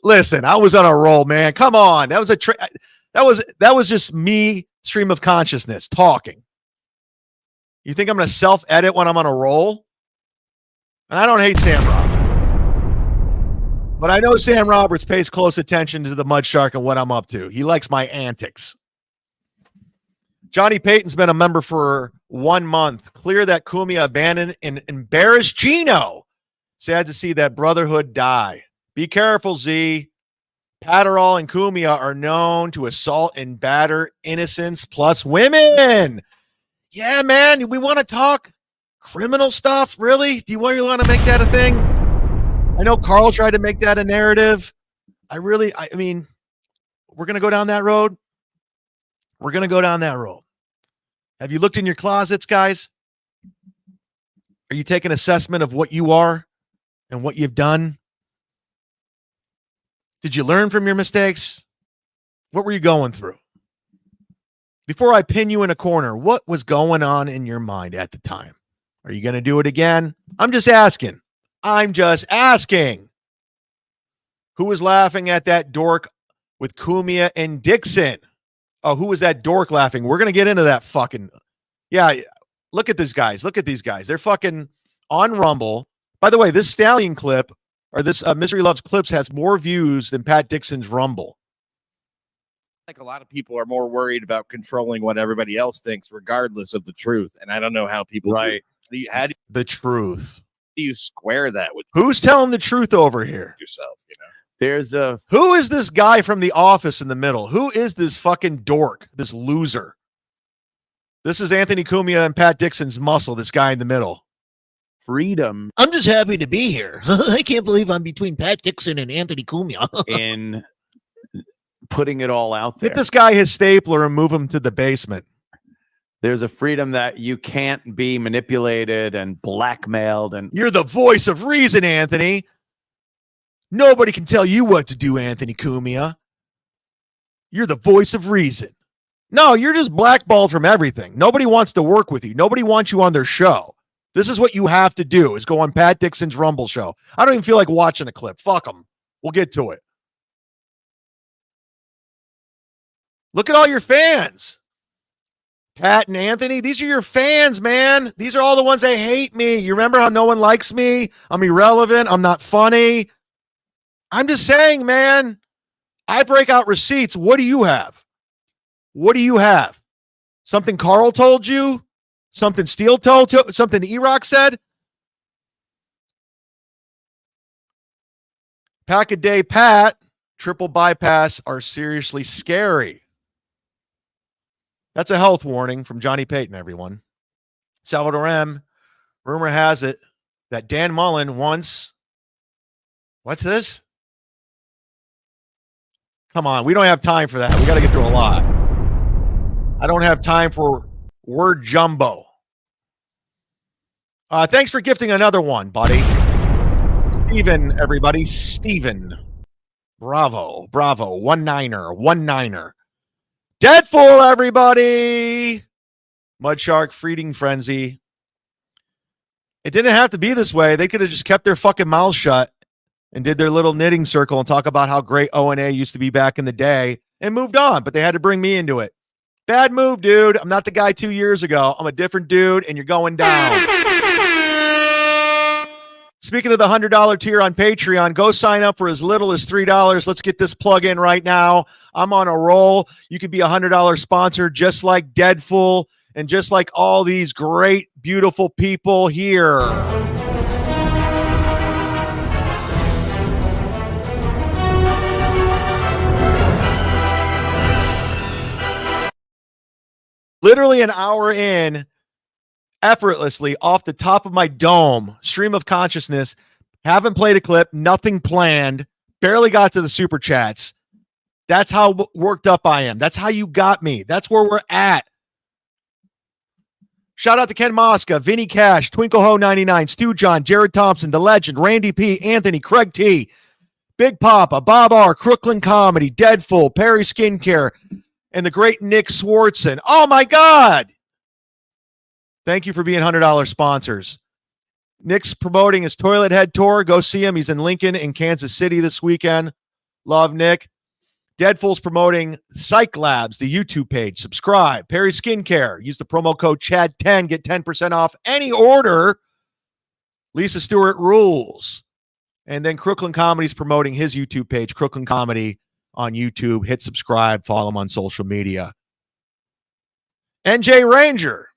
Listen, I was on a roll, man. Come on. That was that was just me, stream of consciousness, talking. You think I'm going to self-edit when I'm on a roll? And I don't hate Sam Roberts. But I know Sam Roberts pays close attention to the Mud Shark and what I'm up to. He likes my antics. Johnny Payton's been a member for 1 month. Clear that Cumia abandoned and embarrassed Gino. Sad to see that brotherhood die. Be careful, Z. Patterall and Cumia are known to assault and batter innocents plus women. Yeah, man, we want to talk criminal stuff, really? Do you want to make that a thing? I know Carl tried to make that a narrative. I mean, we're going to go down that road. We're going to go down that road. Have you looked in your closets, guys? Are you taking assessment of what you are and what you've done? Did you learn from your mistakes? What were you going through? Before I pin you in a corner, what was going on in your mind at the time? Are you going to do it again? I'm just asking. Who was laughing at that dork with Cumia and Dixon? Oh, who was that dork laughing? We're going to get into that fucking... Yeah, look at these guys. They're fucking on Rumble. By the way, this Stallion clip, or this Misery Loves Clips, has more views than Pat Dixon's Rumble.
Like a lot of people are more worried about controlling what everybody else thinks, regardless of the truth. And I don't know how people...
Right.
How do
the truth.
you square that with
Who's telling the truth over here?
yourself, you know?
Who is this guy from The Office in the middle? Who is this fucking dork, this loser? This is Anthony Cumia and Pat Dixon's muscle, this guy in the middle.
Freedom
I'm just happy to be here. I can't believe I'm between Pat Dixon and Anthony Cumia.
in putting it all out there.
Get this guy his stapler and move him to the basement.
There's a freedom that you can't be manipulated and blackmailed. And
You're the voice of reason, Anthony. Nobody can tell you what to do, Anthony Cumia. You're the voice of reason. No, you're just blackballed from everything. Nobody wants to work with you. Nobody wants you on their show. This is what you have to do, is go on Pat Dixon's Rumble show. I don't even feel like watching a clip. Fuck them. We'll get to it. Look at all your fans. Pat and Anthony, these are your fans, man. These are all the ones that hate me. You remember how no one likes me? I'm irrelevant. I'm not funny. I'm just saying, man, I break out receipts. What do you have? What do you have? Something Carl told you? Something Steele told you? Something E-Rock said? Pack a day, Pat. Triple bypass are seriously scary. That's a health warning from Johnny Payton, everyone. Salvador M. Rumor has it that Dan Mullen once... What's this? Come on, we don't have time for that. We got to get through a lot. I don't have time for word jumbo. Thanks for gifting another one, buddy. Steven, everybody. Steven. Bravo. One-niner. Deadful, everybody. Mudshark, Feeding Frenzy. It didn't have to be this way. They could have just kept their fucking mouths shut and did their little knitting circle and talk about how great O&A used to be back in the day and moved on, but they had to bring me into it. Bad move, dude. I'm not the guy 2 years ago. I'm a different dude, and you're going down. Speaking of the $100 tier on Patreon, go sign up for as little as $3. Let's get this plug in right now. I'm on a roll. You could be a $100 sponsor just like Deadful and just like all these great, beautiful people here. Literally an hour in, effortlessly off the top of my dome, stream of consciousness, haven't played a clip, nothing planned, barely got to the super chats. That's how worked up I am. That's how you got me. That's where we're at. Shout out to Ken Mosca, Vinny Cash, Twinkle Ho 99, Stu John, Jared Thompson, The Legend, Randy P, Anthony, Craig T, Big Papa, Bob R, Crooklyn Comedy, Deadful, Perry Skincare, and the great Nick Swartzen. Oh my God. Thank you for being $100 sponsors. Nick's promoting his Toilet Head Tour. Go see him. He's in Lincoln and Kansas City this weekend. Love Nick. Deadful's promoting Psych Labs, the YouTube page. Subscribe. Perry Skincare. Use the promo code CHAD10. Get 10% off any order. Lisa Stewart rules. And then Crooklyn Comedy's promoting his YouTube page, Crooklyn Comedy on YouTube. Hit subscribe. Follow him on social media. NJ Ranger.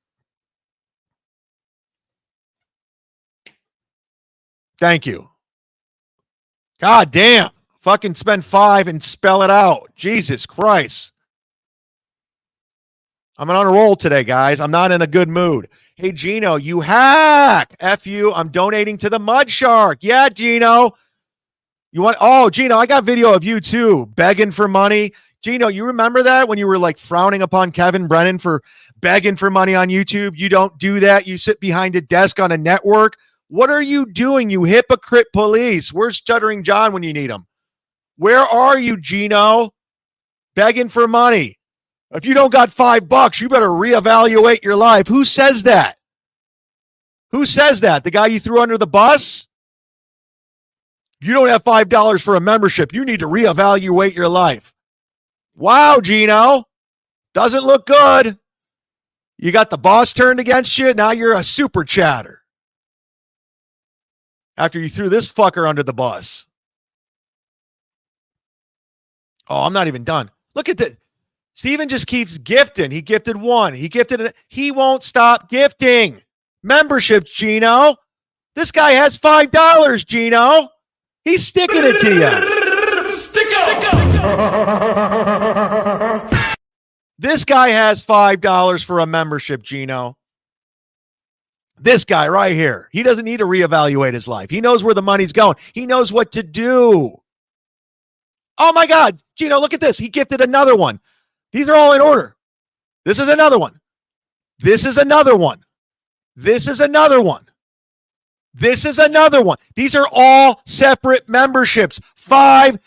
Thank you. God damn. Fucking spend 5 and spell it out. Jesus Christ. I'm on a roll today, guys. I'm not in a good mood. Hey, Gino, you hack. F you. I'm donating to the Mud Shark. Yeah, Gino. You want? Oh, Gino, I got video of you too, begging for money. Gino, you remember that when you were like frowning upon Kevin Brennan for begging for money on YouTube? You don't do that. You sit behind a desk on a network. What are you doing, you hypocrite police? Where's Stuttering John when you need him? Where are you, Gino? Begging for money. If you don't got $5, you better reevaluate your life. Who says that? Who says that? The guy you threw under the bus? If you don't have $5 for a membership, you need to reevaluate your life. Wow, Gino. Doesn't look good. You got the boss turned against you. Now you're a super chatter. After you threw this fucker under the bus. Oh, I'm not even done. Look at this. Steven just keeps gifting. He gifted one. He won't stop gifting. Memberships, Gino. This guy has $5, Gino. He's sticking it to you. This guy has $5 for a membership, Gino. This guy right here. He doesn't need to reevaluate his life. He knows where the money's going. He knows what to do. Oh my God, Gino, look at this. He gifted another one. These are all in order. This is another one. This is another one. This is another one. This is another one. These are all separate memberships. $5,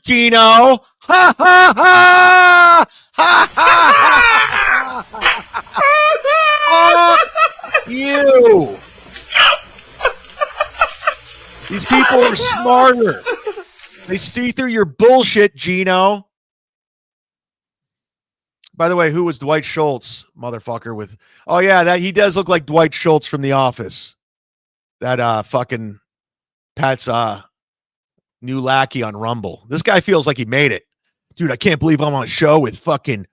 Gino. Ha ha ha. Ha ha ha. Fuck you. These people are smarter. They see through your bullshit, Gino. By the way, who was Dwight Schultz, motherfucker? With that he does look like Dwight Schultz from The Office. That fucking Pat's new lackey on Rumble. This guy feels like he made it, dude. I can't believe I'm on a show with fucking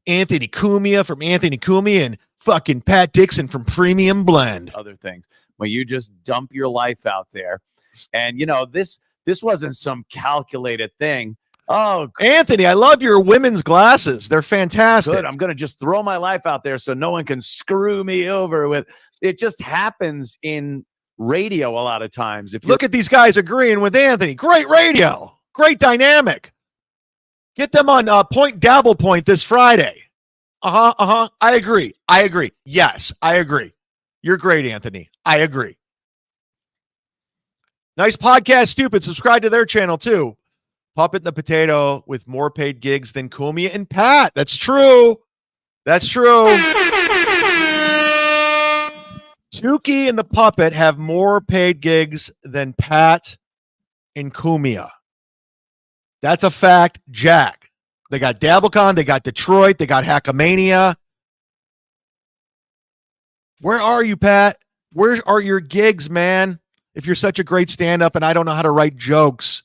Anthony Cumia from Anthony Cumia and fucking Pat Dixon from Premium Blend.
Other things when you just dump your life out there, and this wasn't some calculated thing. Oh,
Anthony, I love your women's glasses. They're fantastic.
Good. I'm going to just throw my life out there so no one can screw me over with. It just happens in radio a lot of times. If
Look at these guys agreeing with Anthony. Great radio. Great dynamic. Get them on Point Dabble Point this Friday. I agree. Yes, I agree. You're great, Anthony. I agree. Nice podcast, Stupid. Subscribe to their channel, too. Puppet and the Potato with more paid gigs than Cumia and Pat. That's true. That's true. Tukey and the Puppet have more paid gigs than Pat and Cumia. That's a fact, Jack. They got DabbleCon, they got Detroit, they got Hackamania. Where are you, Pat? Where are your gigs, man? If you're such a great stand-up and I don't know how to write jokes.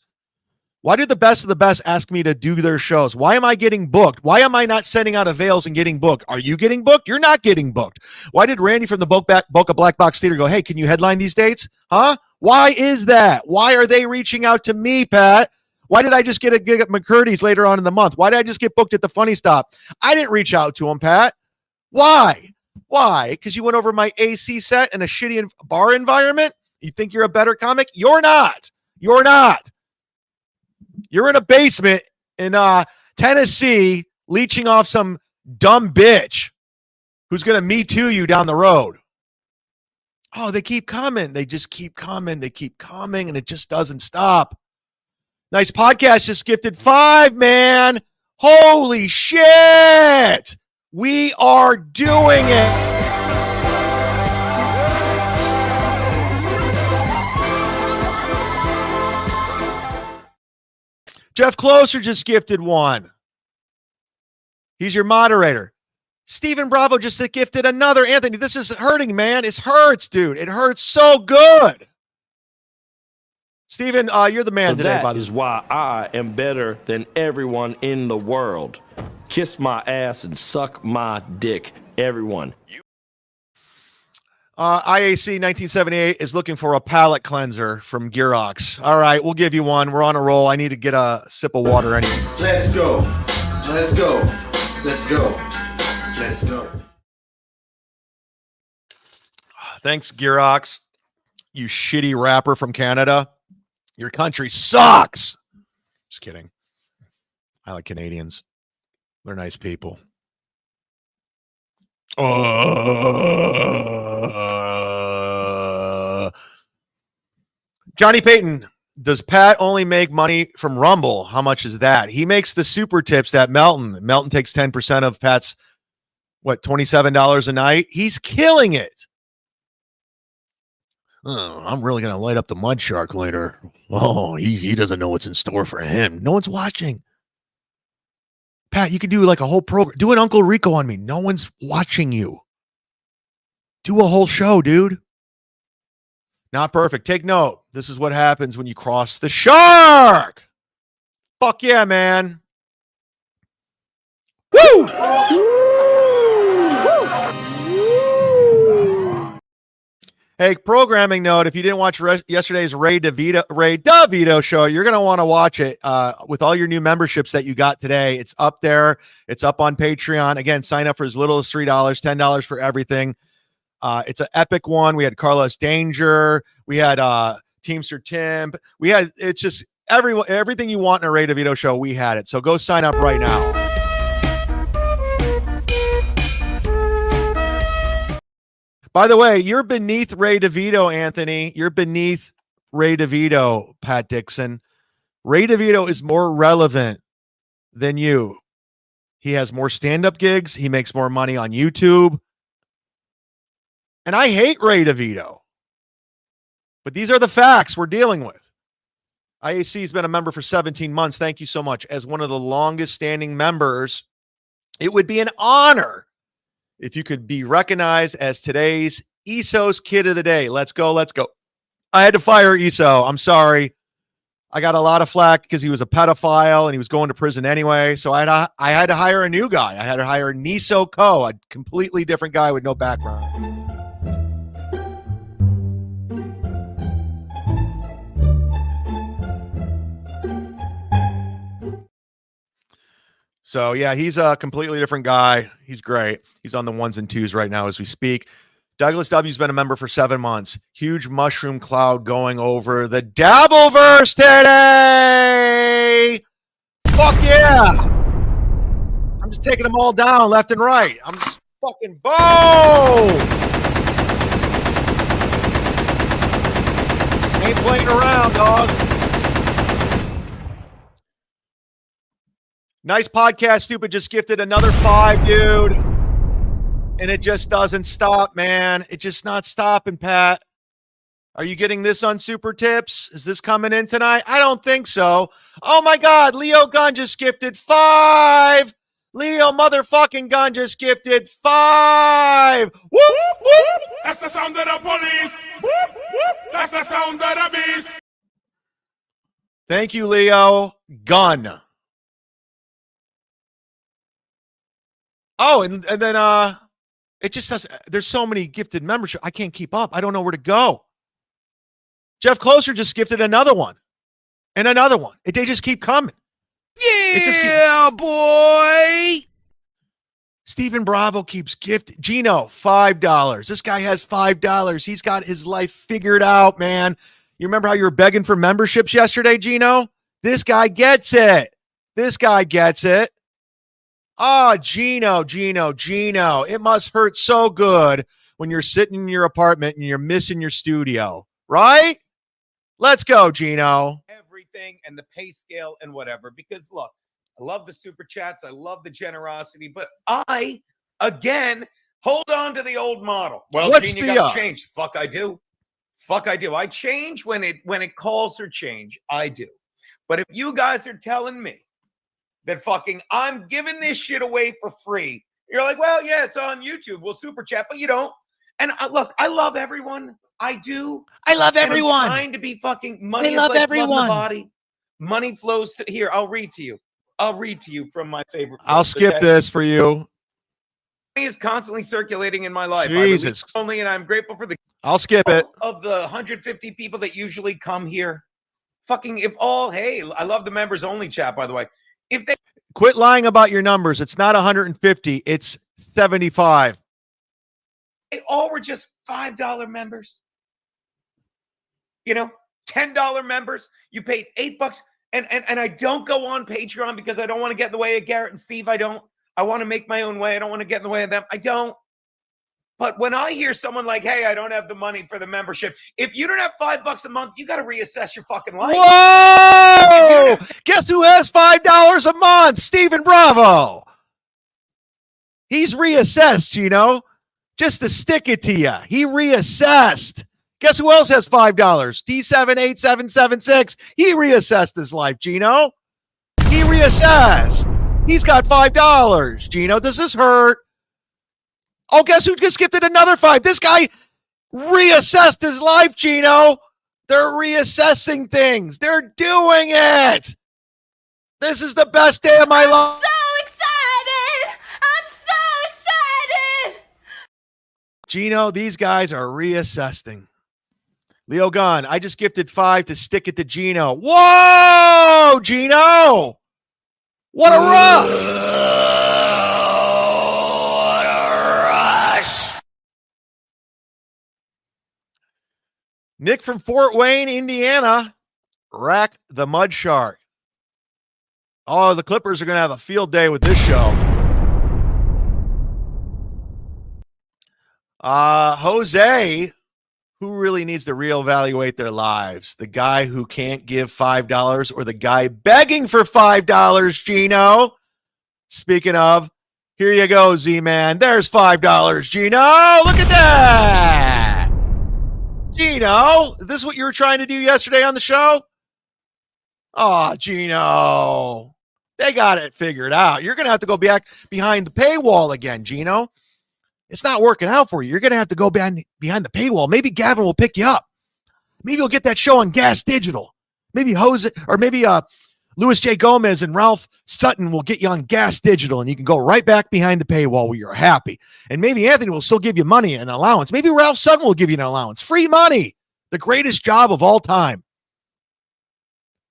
Why do the best of the best ask me to do their shows? Why am I getting booked? Why am I not sending out avails and getting booked? Are you getting booked? You're not getting booked. Why did Randy from the Boca Black Box Theater go, hey, can you headline these dates? Huh? Why is that? Why are they reaching out to me, Pat? Why did I just get a gig at McCurdy's later on in the month? Why did I just get booked at the Funny Stop? I didn't reach out to him, Pat. Why? Why? Because you went over my AC set in a shitty bar environment? You think you're a better comic? You're not. You're not. You're in a basement in Tennessee leeching off some dumb bitch who's going to Me Too you down the road. Oh, they keep coming. They just keep coming. They keep coming, and it just doesn't stop. Nice podcast. Just gifted 5, man. Holy shit. We are doing it. Jeff Closer just gifted 1. He's your moderator. Stephen Bravo just gifted another. Anthony, this is hurting, man. It hurts, dude. It hurts so good. Stephen, you're the man today, by
That is why I am better than everyone in the world. Kiss my ass and suck my dick, everyone.
IAC 1978 is looking for a palate cleanser from Cucks. All right, we'll give you one. We're on a roll. I need to get a sip of water anyway.
Let's go. Let's go. Let's go. Let's go.
Thanks, Cucks. You shitty rapper from Canada. Your country sucks. Just kidding. I like Canadians. They're nice people. Johnny Payton, does Pat only make money from Rumble? How much is that? He makes the super tips at Melton. Melton takes 10% of Pat's, $27 a night? He's killing it. Oh, I'm really going to light up the mud shark later. Oh, he doesn't know what's in store for him. No one's watching. Pat, you can do like a whole program. Do an Uncle Rico on me. No one's watching you. Do a whole show, dude. Not perfect. Take note. This is what happens when you cross the shark. Fuck yeah, man. Woo! Hey, programming note, if you didn't watch yesterday's Ray DeVito show, you're going to want to watch it with all your new memberships that you got today. It's up there. It's up on Patreon. Again, sign up for as little as $3, $10 for everything. It's an epic one. We had Carlos Danger. We had Teamster Tim. It's just everything you want in a Ray DeVito show, we had it. So go sign up right now. By the way, you're beneath Ray DeVito, Anthony. You're beneath Ray DeVito, Pat Dixon. Ray DeVito is more relevant than you. He has more stand-up gigs. He makes more money on YouTube. And I hate Ray DeVito. But these are the facts we're dealing with. IAC's been a member for 17 months. Thank you so much. As one of the longest standing members, it would be an honor if you could be recognized as today's ESO's Kid of the Day. Let's go. Let's go. I had to fire ESO. I'm sorry. I got a lot of flack because he was a pedophile and he was going to prison anyway. So I had to hire a new guy. I had to hire Niso Ko, a completely different guy with no background. So, yeah, he's a completely different guy. He's great. He's on the ones and twos right now as we speak. Douglas W's been a member for 7 months. Huge mushroom cloud going over the Dabbleverse today. Fuck yeah. I'm just taking them all down left and right. I'm just fucking boom. Ain't playing around, dog. Nice podcast, Stupid just gifted another 5, dude. And it just doesn't stop, man. It's just not stopping, Pat. Are you getting this on Super Tips? Is this coming in tonight? I don't think so. Oh, my God. Leo Gunn just gifted 5. Leo motherfucking Gunn just gifted 5. Whoop, whoop.
That's the sound of the police. Whoop, whoop. That's the sound of the beast.
Thank you, Leo Gunn. Oh, and then it just does. There's so many gifted membership. I can't keep up. I don't know where to go. Jeff Closer just gifted another one and another one. They just keep coming.
Yeah, boy.
Stephen Bravo keeps gifting. Gino, $5. This guy has $5. He's got his life figured out, man. You remember how you were begging for memberships yesterday, Gino? This guy gets it. This guy gets it. Oh, Gino. It must hurt so good when you're sitting in your apartment and you're missing your studio, right? Let's go, Gino.
Everything and the pay scale and whatever. Because look, I love the super chats. I love the generosity. But I, again, hold on to the old model. Well,
what's
Gene, you got to change. Fuck, I do. I change when it calls for change. I do. But if you guys are telling me that fucking I'm giving this shit away for free, you're like, well, yeah, it's on YouTube. We'll super chat, but you don't. And look, I love everyone. I do.
I love everyone.
I'm trying to be fucking money.
I love
like
everyone.
Love the body. Money flows to here. I'll read to you from my favorite.
I'll skip this for you.
Money is constantly circulating in my life.
Jesus.
Only, and I'm grateful for the.
I'll skip it.
Of the 150 people that usually come here, fucking hey, I love the members only chat, by the way. If they
quit lying about your numbers, it's not 150, it's 75.
They all were just $5 members. $10 members. You paid $8. And I don't go on Patreon because I don't want to get in the way of Garrett and Steve. I want to make my own way. I don't want to get in the way of them. I don't. But when I hear someone like, hey, I don't have the money for the membership. If you don't have $5 a month, you got to reassess your fucking life.
Whoa! Guess who has $5 a month? Stephen Bravo. He's reassessed, Gino. Just to stick it to you. He reassessed. Guess who else has $5? D78776. He reassessed his life, Gino. He reassessed. He's got $5. Gino, does this hurt? Oh, guess who just gifted another $5? This guy reassessed his life, Gino. They're reassessing things. They're doing it. This is the best day of my life. Gino, these guys are reassessing. Leo Gunn, I just gifted $5 to stick it to Gino. Whoa, Gino! What a rush!
What a rush!
Nick from Fort Wayne, Indiana. Rack the Mud Shark. Oh, the Clippers are going to have a field day with this show. Jose, who really needs to reevaluate their lives? The guy who can't give $5 or the guy begging for $5, Gino? Speaking of, here you go, Z-Man. There's $5, Gino. Look at that. Gino, is this what you were trying to do yesterday on the show? Oh, Gino. They got it figured out. You're going to have to go back behind the paywall again, Gino. It's not working out for you. You're going to have to go behind the paywall. Maybe Gavin will pick you up. Maybe you'll get that show on Gas Digital. Maybe Louis J. Gomez and Ralph Sutton will get you on Gas Digital, and you can go right back behind the paywall where you're happy. And maybe Anthony will still give you money and an allowance. Maybe Ralph Sutton will give you an allowance. Free money. The greatest job of all time.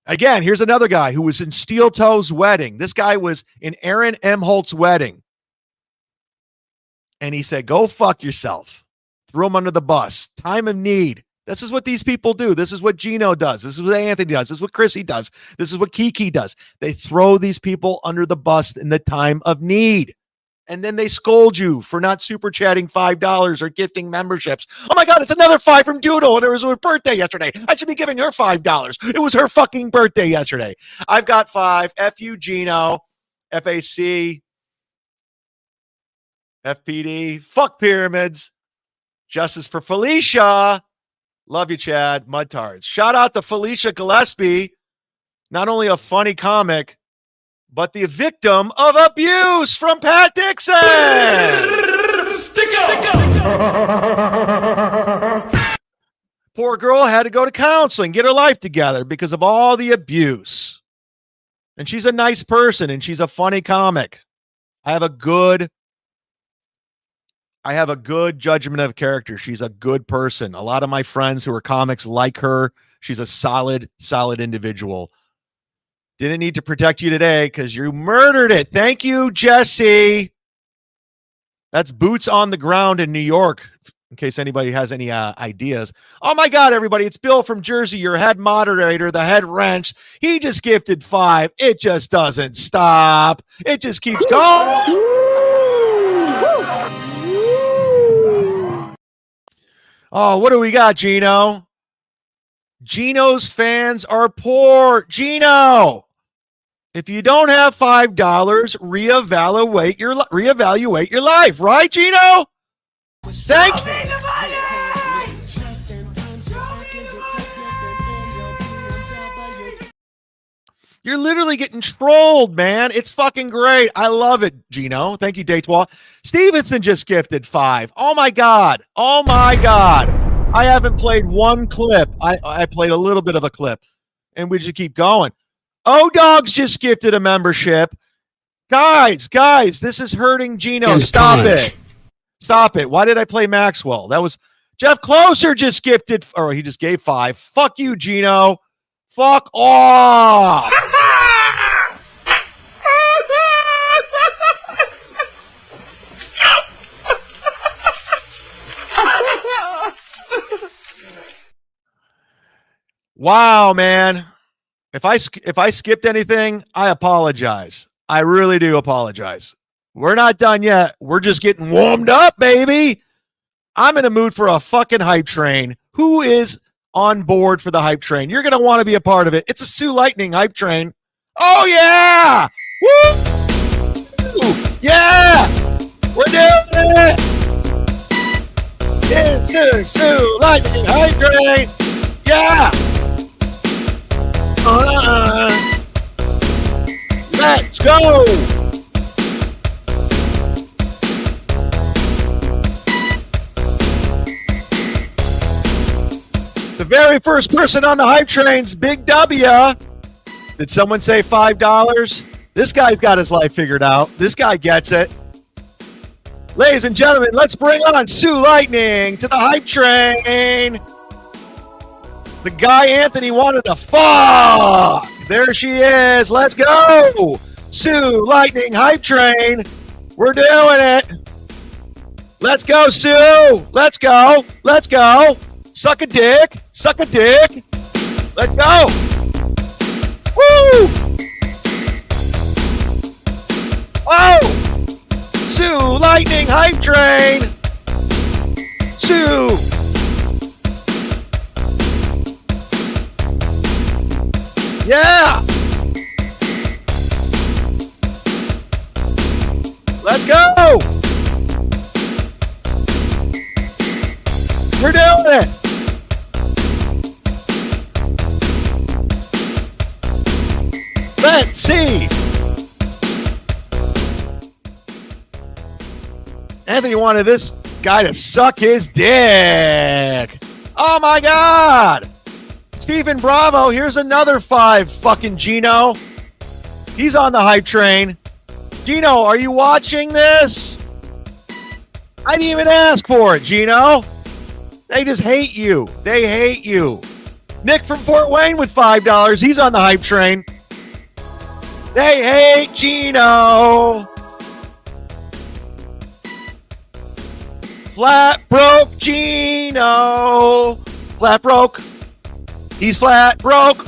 Again, here's another guy who was in Steel Toe's wedding. This guy was in Aaron M. Holt's wedding. And he said, go fuck yourself. Throw him under the bus. Time of need. This is what these people do. This is what Gino does. This is what Anthony does. This is what Chrissy does. This is what Kiki does. They throw these people under the bus in the time of need. And then they scold you for not super chatting $5 or gifting memberships. Oh my God, it's another $5 from Doodle. And it was her birthday yesterday. I should be giving her $5. It was her fucking birthday yesterday. I've got $5. F you, Gino. FAC. FPD, fuck pyramids. Justice for Felicia. Love you, Chad. Mudtards. Shout out to Felicia Gillespie. Not only a funny comic, but the victim of abuse from Pat Dixon. Poor girl had to go to counseling, get her life together because of all the abuse. And she's a nice person and she's a funny comic. I have a good judgment of character. She's a good person. A lot of my friends who are comics like her. She's a solid individual. Didn't need to protect you today because you murdered it. Thank you, Jesse. That's boots on the ground in New York, in case anybody has any ideas. Oh, my God, everybody. It's Bill from Jersey, your head moderator, the head wrench. He just gifted $5. It just doesn't stop. It just keeps going. Oh, what do we got, Gino? Gino's fans are poor. Gino, if you don't have $5, reevaluate your life, right, Gino? Thank you. You're literally getting trolled, man. It's fucking great. I love it, Gino. Thank you, Daytwa. Stevenson just gifted $5. Oh, my God. Oh, my God. I haven't played one clip. I played a little bit of a clip, and we just keep going. O-Dogs just gifted a membership. Guys, this is hurting Gino. Stop it. Stop it. Why did I play Maxwell? That was Jeff Closer just gifted, or he just gave $5. Fuck you, Gino. Fuck off. Wow, man. If I skipped anything, I apologize. I really do apologize. We're not done yet. We're just getting warmed up, baby. I'm in a mood for a fucking hype train. Who is on board for the hype train? You're going to want to be a part of it. It's a Sue Lightning hype train. Oh, yeah. Woo! Yeah. We're doing it. It's a Sue Lightning hype train. Yeah. Let's go. The very first person on the hype train's Big W. Did someone say $5? This guy's got his life figured out. This guy gets it. Ladies and gentlemen, let's bring on Sue Lightning to the hype train. The guy Anthony wanted to fuck. There she is. Let's go. Sue Lightning hype train. We're doing it. Let's go, Sue. Let's go. Let's go. Suck a dick. Suck a dick. Let's go. Woo! Oh! Sue Lightning hype train. Sue. Yeah. Let's go. We're doing it. Let's see. Anthony wanted this guy to suck his dick. Oh my God. Stephen Bravo, here's another 5 fucking Gino. He's on the hype train. Gino, are you watching this? I didn't even ask for it, Gino. They just hate you. They hate you. Nick from Fort Wayne with $5. He's on the hype train. They hate Gino. Flat broke Gino. Flat broke. He's flat broke.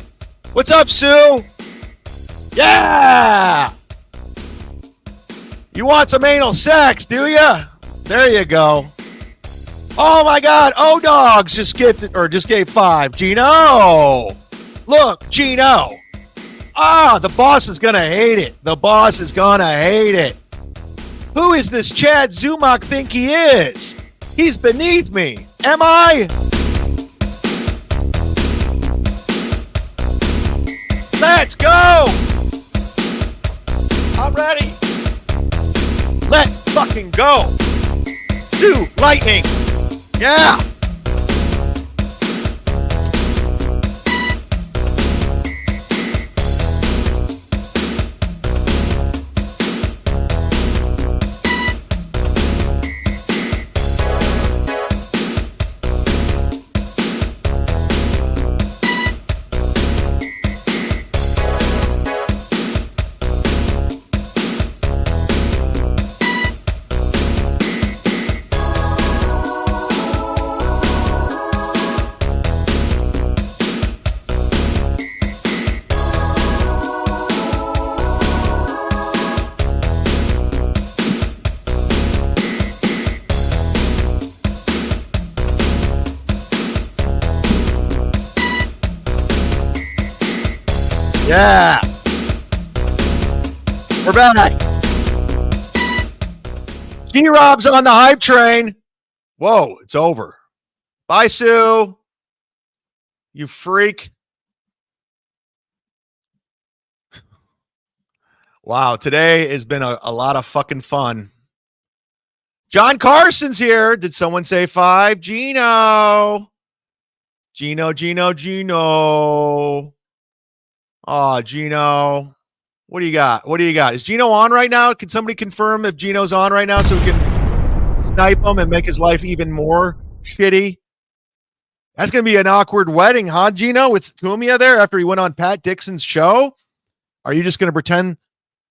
What's up, Sue? Yeah. You want some anal sex, do you? There you go. Oh my God. O-Dogs just gave 5. Gino. Look, Gino. Ah, the boss is going to hate it. The boss is going to hate it. Who is this Chad Zumock think he is? He's beneath me. Am I? Let's go. I'm ready. Let's fucking go. Do lightning. Yeah. Yeah. We're back. D-Rob's on the hype train. Whoa, it's over. Bye, Sue. You freak. Wow, today has been a lot of fucking fun. John Carson's here. Did someone say 5? Gino. Gino. Oh, Gino. What do you got? Is Gino on right now? Can somebody confirm if Gino's on right now so we can snipe him and make his life even more shitty? That's going to be an awkward wedding, huh, Gino, with Cumia there after he went on Pat Dixon's show? Are you just going to pretend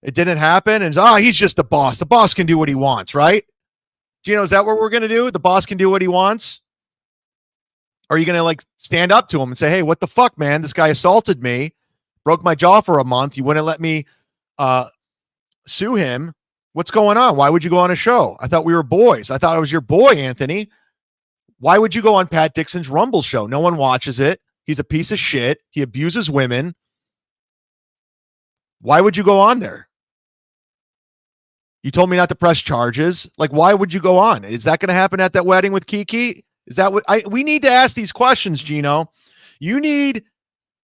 it didn't happen? And he's just the boss. The boss can do what he wants, right? Gino, is that what we're going to do? The boss can do what he wants? Or are you going to stand up to him and say, hey, what the fuck, man? This guy assaulted me. Broke my jaw for a month. You wouldn't let me sue him. What's going on? Why would you go on a show? I thought we were boys. I thought I was your boy, Anthony. Why would you go on Pat Dixon's Rumble show? No one watches it. He's a piece of shit. He abuses women. Why would you go on there? You told me not to press charges. Like, why would you go on? Is that going to happen at that wedding with Kiki? Is that what we need to ask these questions, Gino? You need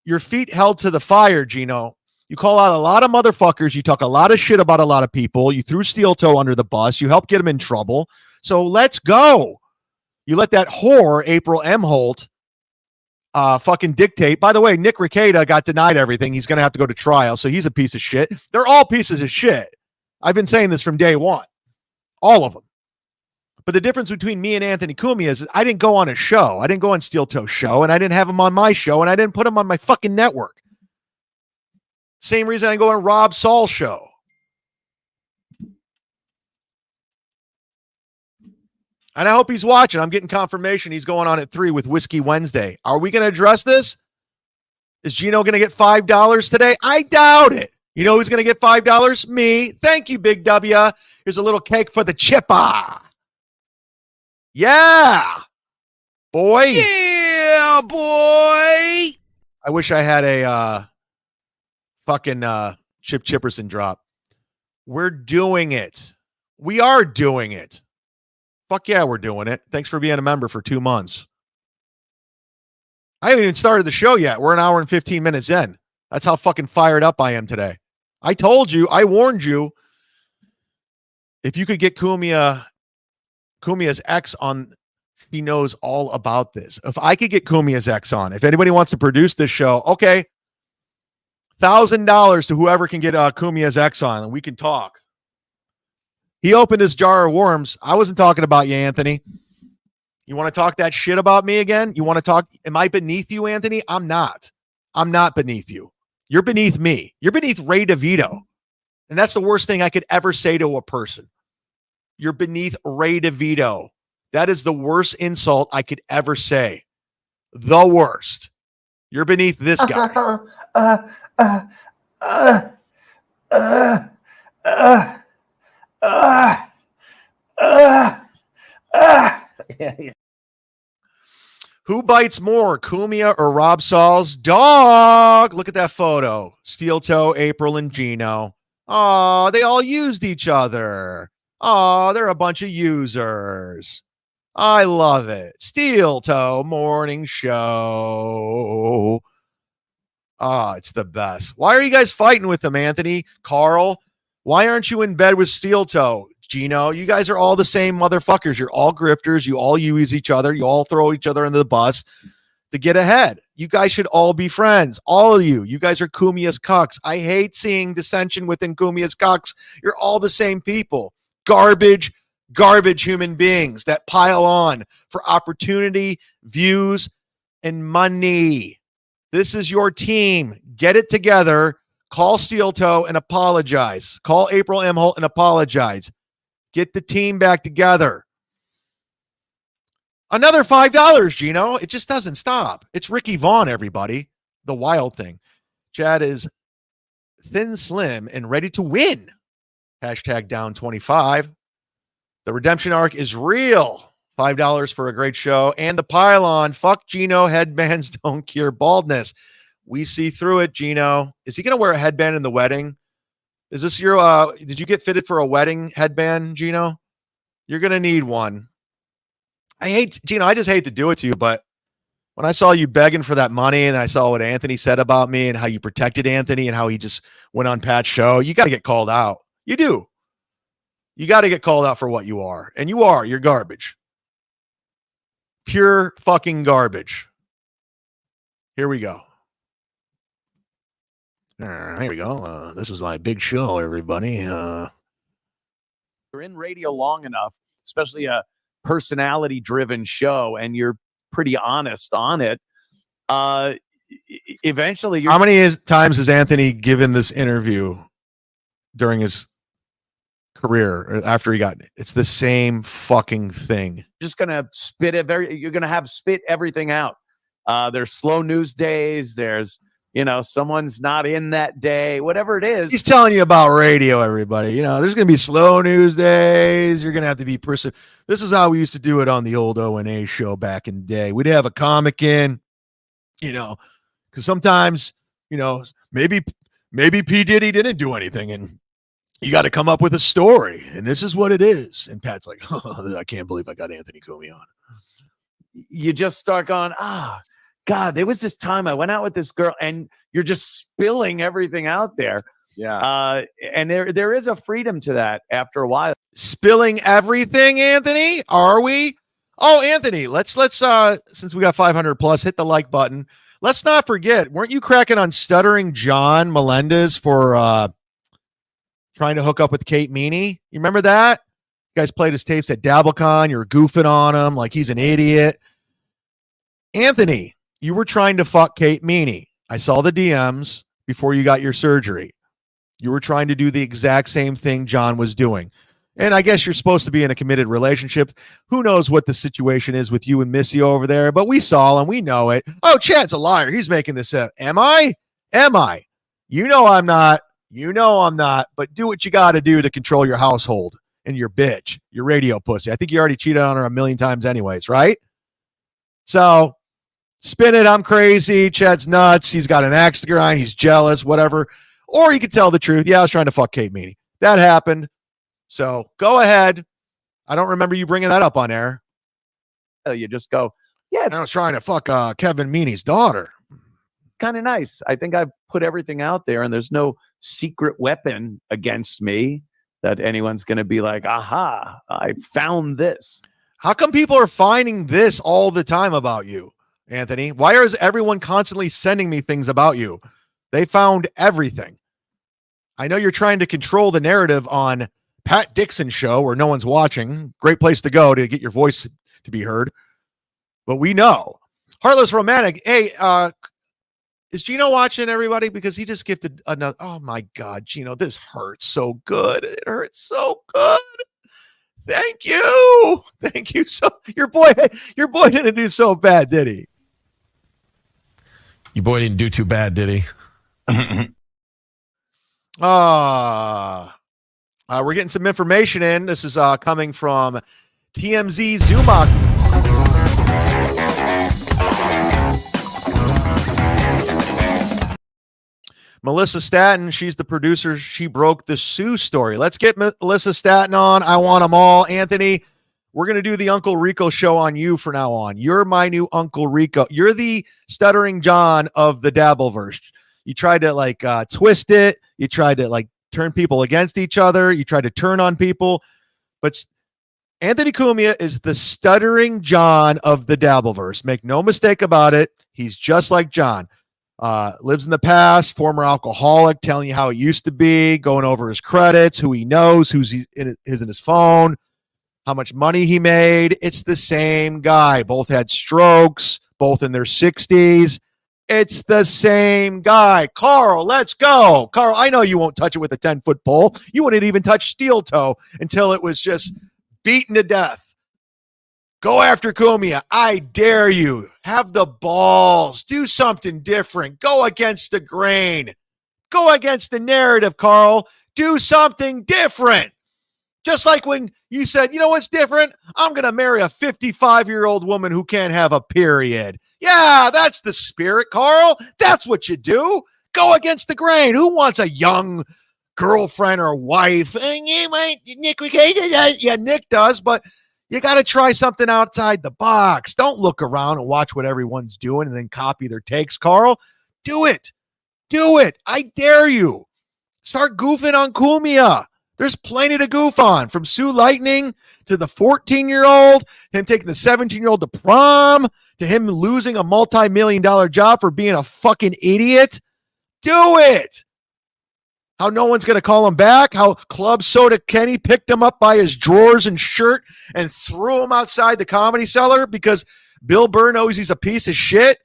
your feet held to the fire, Gino. You call out a lot of motherfuckers. You talk a lot of shit about a lot of people. You threw Steel Toe under the bus. You helped get him in trouble. So let's go. You let that whore, April M. Holt, fucking dictate. By the way, Nick Rekieta got denied everything. He's going to have to go to trial. So he's a piece of shit. They're all pieces of shit. I've been saying this from day one. All of them. But the difference between me and Anthony Cumia'S is I didn't go on a show. I didn't go on Steel Toe's show, and I didn't have him on my show, and I didn't put him on my fucking network. Same reason I go on Rob Saul's show. And I hope he's watching. I'm getting confirmation he's going on at 3 with Whiskey Wednesday. Are we going to address this? Is Gino going to get $5 today? I doubt it. You know who's going to get $5? Me. Thank you, Big W. Here's a little cake for the chipper. Yeah. Boy.
Yeah, boy.
I wish I had a fucking Chip Chipperson drop. We're doing it. We are doing it. Fuck yeah, we're doing it. Thanks for being a member for 2 months. I haven't even started the show yet. We're an hour and 15 minutes in. That's how fucking fired up I am today. I told you, I warned you. If you could get Cumia'S ex on, he knows all about this. If I could get Cumia'S ex on, if anybody wants to produce this show, okay, $1,000 to whoever can get Cumia'S ex on, and we can talk. He opened his jar of worms. I wasn't talking about you, Anthony. You want to talk that shit about me again? You want to talk? Am I beneath you, Anthony? I'm not. I'm not beneath you. You're beneath me. You're beneath Ray DeVito. And that's the worst thing I could ever say to a person. You're beneath Ray DeVito. That is the worst insult I could ever say. The worst. You're beneath this guy. Who bites more, Cumia or Rob Saul's dog? Look at that photo. Steel Toe, April, and Gino. Oh, they all used each other. Oh, they're a bunch of users. I love it. Steel Toe morning show. Oh, it's the best. Why are you guys fighting with them, Anthony? Carl, why aren't you in bed with Steel Toe? Gino, you guys are all the same motherfuckers. You're all grifters. You all use each other. You all throw each other under the bus to get ahead. You guys should all be friends. All of you. You guys are Cumia'S Cucks. I hate seeing dissension within Cumia'S Cucks. You're all the same people. Garbage human beings that pile on for opportunity, views, and money. This is your team. Get it together. Call Steel Toe and apologize. Call April M. Holt and apologize. Get the team back together. Another $5, Gino. It just doesn't stop. It's Ricky Vaughn, everybody. The wild thing. Chad is thin, slim, and ready to win. Hashtag down 25. The redemption arc is real. $5 for a great show. And the pylon. Fuck Gino. Headbands don't cure baldness. We see through it, Gino. Is he going to wear a headband in the wedding? Is this your, did you get fitted for a wedding headband, Gino? You're going to need one. Gino, I just hate to do it to you, but when I saw you begging for that money and I saw what Anthony said about me and how you protected Anthony and how he just went on Pat's show, you got to get called out. You do. You got to get called out for what you are. And you are. You're garbage. Pure fucking garbage. Here we go. Here we go. This is my big show, everybody.
You're in radio long enough, especially a personality-driven show, and you're pretty honest on it. Eventually,
how many times has Anthony given this interview during his career or after he got it? It's the same fucking thing.
Just gonna spit it. You're gonna have spit everything out. There's slow news days. There's someone's not in that day, whatever it is.
He's telling you about radio, everybody. There's going to be slow news days. You're going to have to be person. This is how we used to do it on the old O&A show back in the day. We'd have a comic in, because sometimes, maybe P. Diddy didn't do anything, and you got to come up with a story, and this is what it is. And Pat's like, oh, I can't believe I got Anthony Cumia on.
You just start going, God, there was this time I went out with this girl, and you're just spilling everything out there.
Yeah.
And there is a freedom to that after a while.
Spilling everything, Anthony? Are we? Oh, Anthony, let's since we got 500 plus, hit the like button. Let's not forget, weren't you cracking on Stuttering John Melendez for trying to hook up with Kate Meany? You remember that? You guys played his tapes at DabbleCon. You were goofing on him like he's an idiot. Anthony, you were trying to fuck Kate Meany. I saw the DMs before you got your surgery. You were trying to do the exact same thing John was doing. And I guess you're supposed to be in a committed relationship. Who knows what the situation is with you and Missy over there, but we saw him. We know it. Oh, Chad's a liar. He's making this up. Am I? I'm not. I'm not. But do what you got to do to control your household and your bitch, your radio pussy. I think you already cheated on her a million times anyways, right? So spin it. I'm crazy. Chad's nuts. He's got an axe to grind. He's jealous, whatever. Or you could tell the truth. Yeah, I was trying to fuck Kate Meany. That happened. So go ahead. I don't remember you bringing that up on air.
You just go, yeah,
I was trying to fuck Kevin Meany's daughter.
Kind of nice. I think I've put everything out there, and there's no secret weapon against me that anyone's going to be like, aha, I found this.
How come people are finding this all the time about you, Anthony? Why is everyone constantly sending me things about you? They found everything. I know you're trying to control the narrative on Pat Dixon show where no one's watching. Great place to go to get your voice to be heard. But we know. Heartless Romantic. Hey, is Gino watching, everybody? Because he just gifted another. Oh my God, Gino, this hurts so good. It hurts so good. Thank you. Thank you. So your boy didn't do so bad, did he?
Your boy didn't do too bad, did he?
We're getting some information in. This is coming from TMZ Zumock. Melissa Staton, she's the producer. She broke the Sue story. Let's get Melissa Staton on. I want them all. Anthony, we're going to do the Uncle Rico show on you from now on. You're my new Uncle Rico. You're the Stuttering John of the Dabbleverse. You tried to twist it. You tried to turn people against each other. You tried to turn on people. But Anthony Cumia is the Stuttering John of the Dabbleverse. Make no mistake about it. He's just like John. Lives in the past, former alcoholic, telling you how it used to be, going over his credits, who he knows, who's in his phone, how much money he made. It's the same guy. Both had strokes, both in their 60s. It's the same guy. Carl, let's go. Carl, I know you won't touch it with a 10-foot pole. You wouldn't even touch steel toe until it was just beaten to death. Go after Cumia. I dare you. Have the balls. Do something different. Go against the grain. Go against the narrative, Carl. Do something different. Just like when you said, you know what's different? I'm going to marry a 55-year-old woman who can't have a period. Yeah, that's the spirit, Carl. That's what you do. Go against the grain. Who wants a young girlfriend or wife? Nick, yeah, Nick does, but you got to try something outside the box. Don't look around and watch what everyone's doing and then copy their takes, Carl. Do it. Do it. I dare you. Start goofing on Cumia. There's plenty to goof on, from Sue Lightning to the 14-year-old, him taking the 17-year-old to prom, to him losing a multi-million-dollar job for being a fucking idiot. Do it. How no one's going to call him back. How Club Soda Kenny picked him up by his drawers and shirt and threw him outside the Comedy Cellar because Bill Burr knows he's a piece of shit.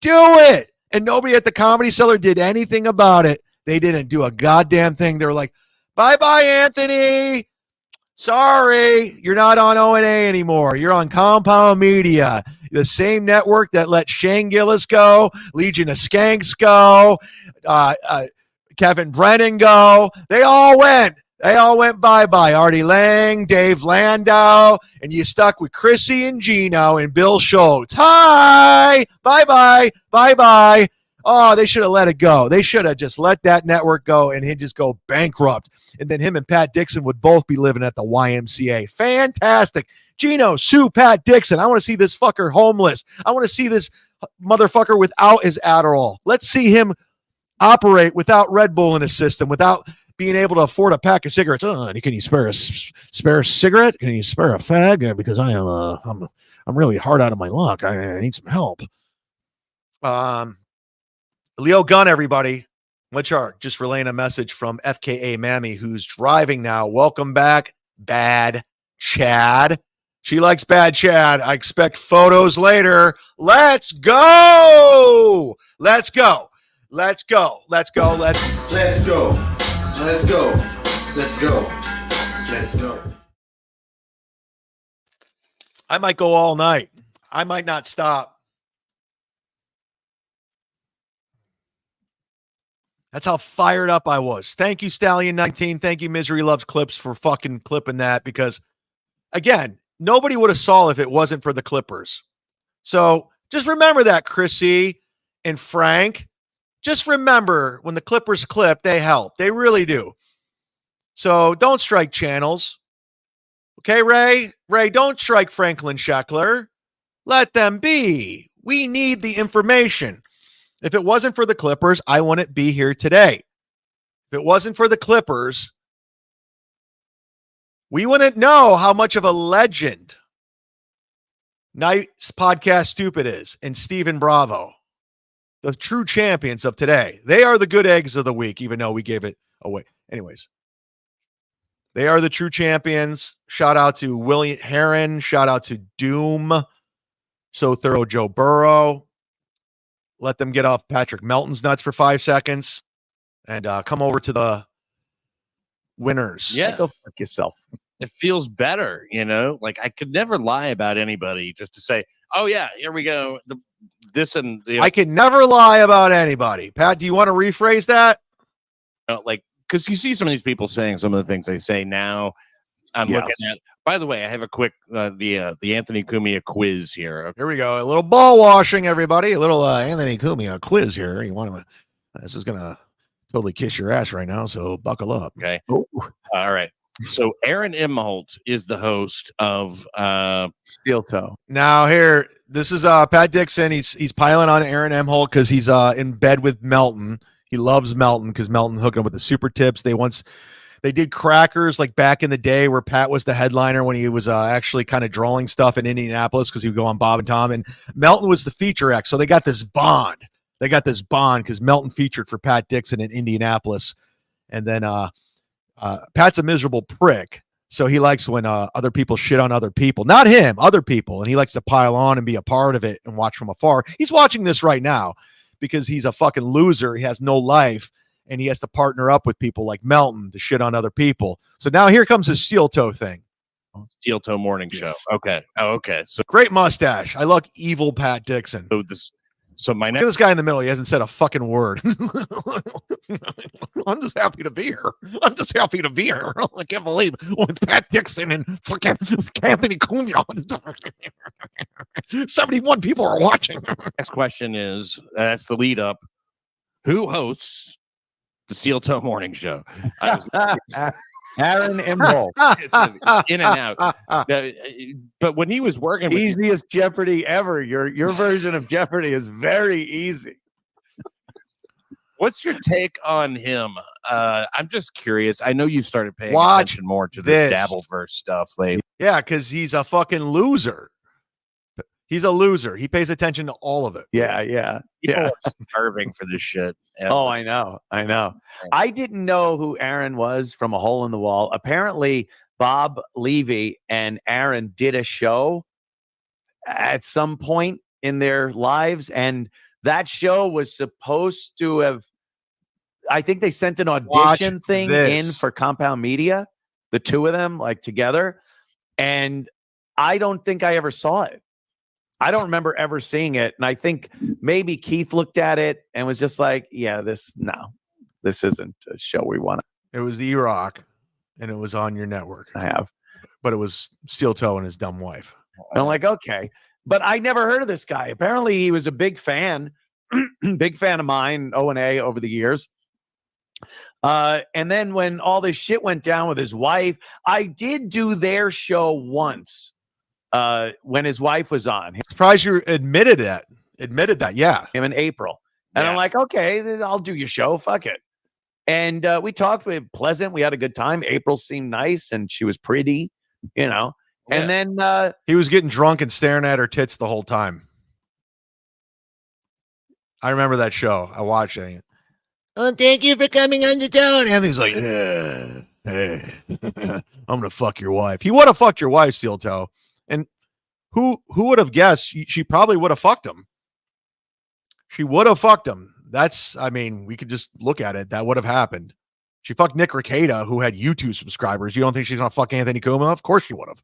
Do it. And nobody at the Comedy Cellar did anything about it. They didn't do a goddamn thing. They were like, bye-bye, Anthony. Sorry, you're not on O&A anymore. You're on Compound Media, the same network that let Shane Gillis go, Legion of Skanks go, Kevin Brennan go. They all went. They all went bye-bye. Artie Lang, Dave Landau, and you stuck with Chrissy and Gino and Bill Schultz. Hi! Bye-bye. Bye-bye. Oh, they should have let it go. They should have just let that network go and he'd just go bankrupt. And then him and Pat Dixon would both be living at the YMCA. Fantastic. Gino, sue Pat Dixon. I want to see this fucker homeless. I want to see this motherfucker without his Adderall. Let's see him operate without Red Bull in his system, without being able to afford a pack of cigarettes. Can you spare a cigarette? Can you spare a fag? Because I'm really hard out of my luck. I need some help. Leo Gunn, everybody. Lichard just relaying a message from FKA Mammy, who's driving now. Welcome back, Bad Chad. She likes Bad Chad. I expect photos later. Let's go. Let's go. Let's go. Let's go.
Let's go. Let's go. Let's go. Let's go.
I might go all night. I might not stop. That's how fired up I was. Thank you, Stallion19. Thank you, Misery Loves Clips, for fucking clipping that because, again, nobody would have saw if it wasn't for the Clippers. So just remember that, Chrissy and Frank. Just remember when the Clippers clip, they help. They really do. So don't strike channels. Okay, Ray? Ray, don't strike Franklin Sheckler. Let them be. We need the information. If it wasn't for the Clippers, I wouldn't be here today. If it wasn't for the Clippers, we wouldn't know how much of a legend Night's Podcast Stupid is and Stephen Bravo, the true champions of today. They are the good eggs of the week, even though we gave it away. Anyways, they are the true champions. Shout out to William Heron. Shout out to Doom. So Thorough Joe Burrow. Let them get off Patrick Melton's nuts for 5 seconds and come over to the winners.
Yeah.
Go fuck yourself.
It feels better, you know? Like I could never lie about anybody just to say, oh, yeah, here we go. This and the.
I can never lie about anybody. Pat, do you want to rephrase that?
Like, because you see some of these people saying some of the things they say now. I'm looking at. By the way, I have a quick the Anthony Cumia quiz here.
Here we go. A little ball washing, everybody. A little Anthony Cumia quiz here. You want to? This is gonna totally kiss your ass right now. So buckle up.
Okay. All right. So Aaron Imholt is the host of
Steel Toe.
Now here, this is Pat Dixon. He's piling on Aaron Imholt because he's in bed with Melton. He loves Melton because Melton hooked him with the super tips. They did crackers like back in the day where Pat was the headliner when he was actually kind of drawing stuff in Indianapolis because he would go on Bob and Tom, and Melton was the feature act. So they got this bond. Because Melton featured for Pat Dixon in Indianapolis. And then Pat's a miserable prick. So he likes when other people shit on other people. Not him, other people. And he likes to pile on and be a part of it and watch from afar. He's watching this right now because he's a fucking loser. He has no life. And he has to partner up with people like Melton to shit on other people. So now here comes his steel toe thing.
Steel Toe Morning Show. Okay. Oh, okay. So
great mustache. I like evil Pat Dixon.
So my
Look
next
at this guy in the middle. He hasn't said a fucking word. I'm just happy to be here. I can't believe with Pat Dixon and fucking Anthony Cumia. 71 people are watching.
next question is that's the lead up. Who hosts the Steel Toe Morning Show?
Aaron Imholt.
It's in and out. But when he was working with
Easiest Jeopardy ever. Your version of Jeopardy is very easy.
what's your take on him? I'm just curious. I know you started paying
Watch
attention more to
this
this Dabbleverse stuff lately.
Yeah, because he's a fucking loser. He's a loser. He pays attention to all of it.
Yeah.
People are starving for this shit.
Oh, I know. I didn't know who Aaron was from A Hole in the Wall. Apparently, Bob Levy and Aaron did a show at some point in their lives, and that show was supposed to have, I think they sent an audition thing in for Compound Media, the two of them like together. And I don't think I ever saw it. I don't remember ever seeing it. And I think maybe Keith looked at it and was just like, yeah, this isn't a show we want
It was E-Rock, and it was on your network.
to have.
But it was Steel Toe and his dumb wife.
And I'm like, okay. But I never heard of this guy. Apparently he was a big fan, big fan of mine, O&A over the years. And then when all this shit went down with his wife, I did do their show once when his wife was on.
Surprised you admitted that. Yeah.
Him in April. And I'm like, okay, then I'll do your show. Fuck it. And we talked with Pleasant. We had a good time. April seemed nice and she was pretty, you know. And then
he was getting drunk and staring at her tits the whole time. I remember that show. I watched it.
Oh, thank you for coming on the show.
And Anthony's like, hey, I'm gonna fuck your wife. He would have fucked your wife, Steel Toe. And who would have guessed? She probably would have fucked him. She would have fucked him. We could just look at it. That would have happened. She fucked Nick Rekieta, who had YouTube subscribers. You don't think she's gonna fuck Anthony Cumia? Of course she would have.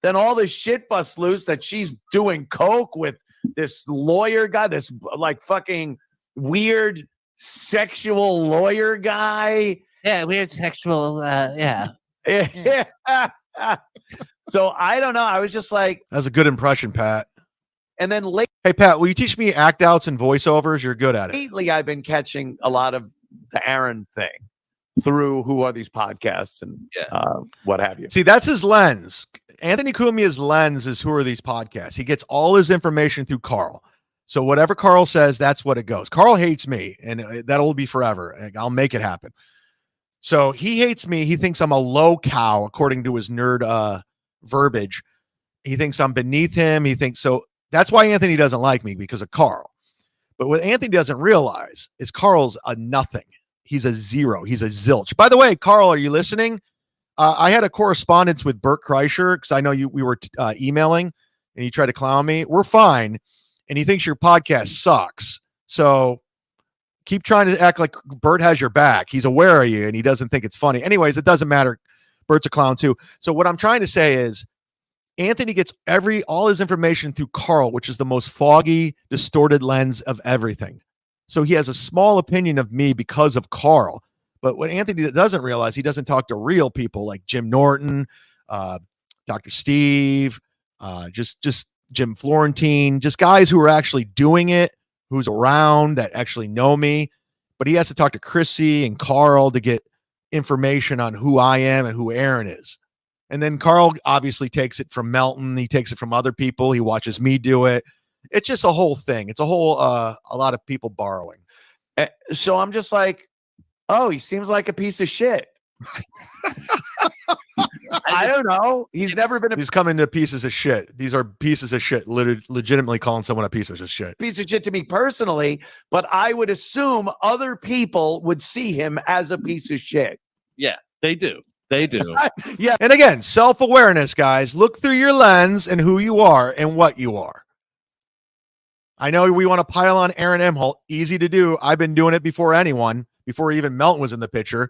Then all this shit busts loose that she's doing coke with this lawyer guy, this like fucking weird sexual lawyer guy.
Yeah, weird sexual. Yeah.
So I don't know. I was just like,
that's a good impression, Pat.
And then
hey, Pat, will you teach me act outs and voiceovers? You're good at it.
Lately, I've been catching a lot of the Aaron thing through Who Are These Podcasts and what have you.
See, that's his lens. Anthony Cumia'S lens is Who Are These Podcasts. He gets all his information through Carl. So whatever Carl says, that's what it goes. Carl hates me, and that'll be forever. I'll make it happen. So he hates me. He thinks I'm a low cow, according to his nerd verbiage. He thinks I'm beneath him. He thinks so. That's why Anthony doesn't like me, because of Carl. But what Anthony doesn't realize is Carl's a nothing. He's a zero. He's a zilch. By the way, Carl, are you listening? I had a correspondence with Bert Kreischer because I know we were emailing and he tried to clown me. We're fine. And he thinks your podcast sucks. So keep trying to act like Bert has your back. He's aware of you and he doesn't think it's funny. Anyways, it doesn't matter. Bert's a clown too. So what I'm trying to say is Anthony gets all his information through Carl, which is the most foggy, distorted lens of everything. So he has a small opinion of me because of Carl. But what Anthony doesn't realize, he doesn't talk to real people like Jim Norton, Dr. Steve, just Jim Florentine, just guys who are actually doing it, who's around that actually know me. But he has to talk to Chrissy and Carl to get information on who I am and who Aaron is. And then Carl obviously takes it from Melton. He takes it from other people. He watches me do it. It's just a whole thing. It's a whole, a lot of people borrowing.
So I'm just like, oh, he seems like a piece of shit. I don't know. He's never been
He's coming to pieces of shit. These are pieces of shit. Legitimately calling someone a piece of shit.
Piece of shit to me personally, but I would assume other people would see him as a piece of shit.
Yeah, they do. They do.
Yeah.
And again, self-awareness, guys. Look through your lens and who you are and what you are. I know we want to pile on Aaron Emholt. Easy to do. I've been doing it before anyone, before even Melton was in the picture.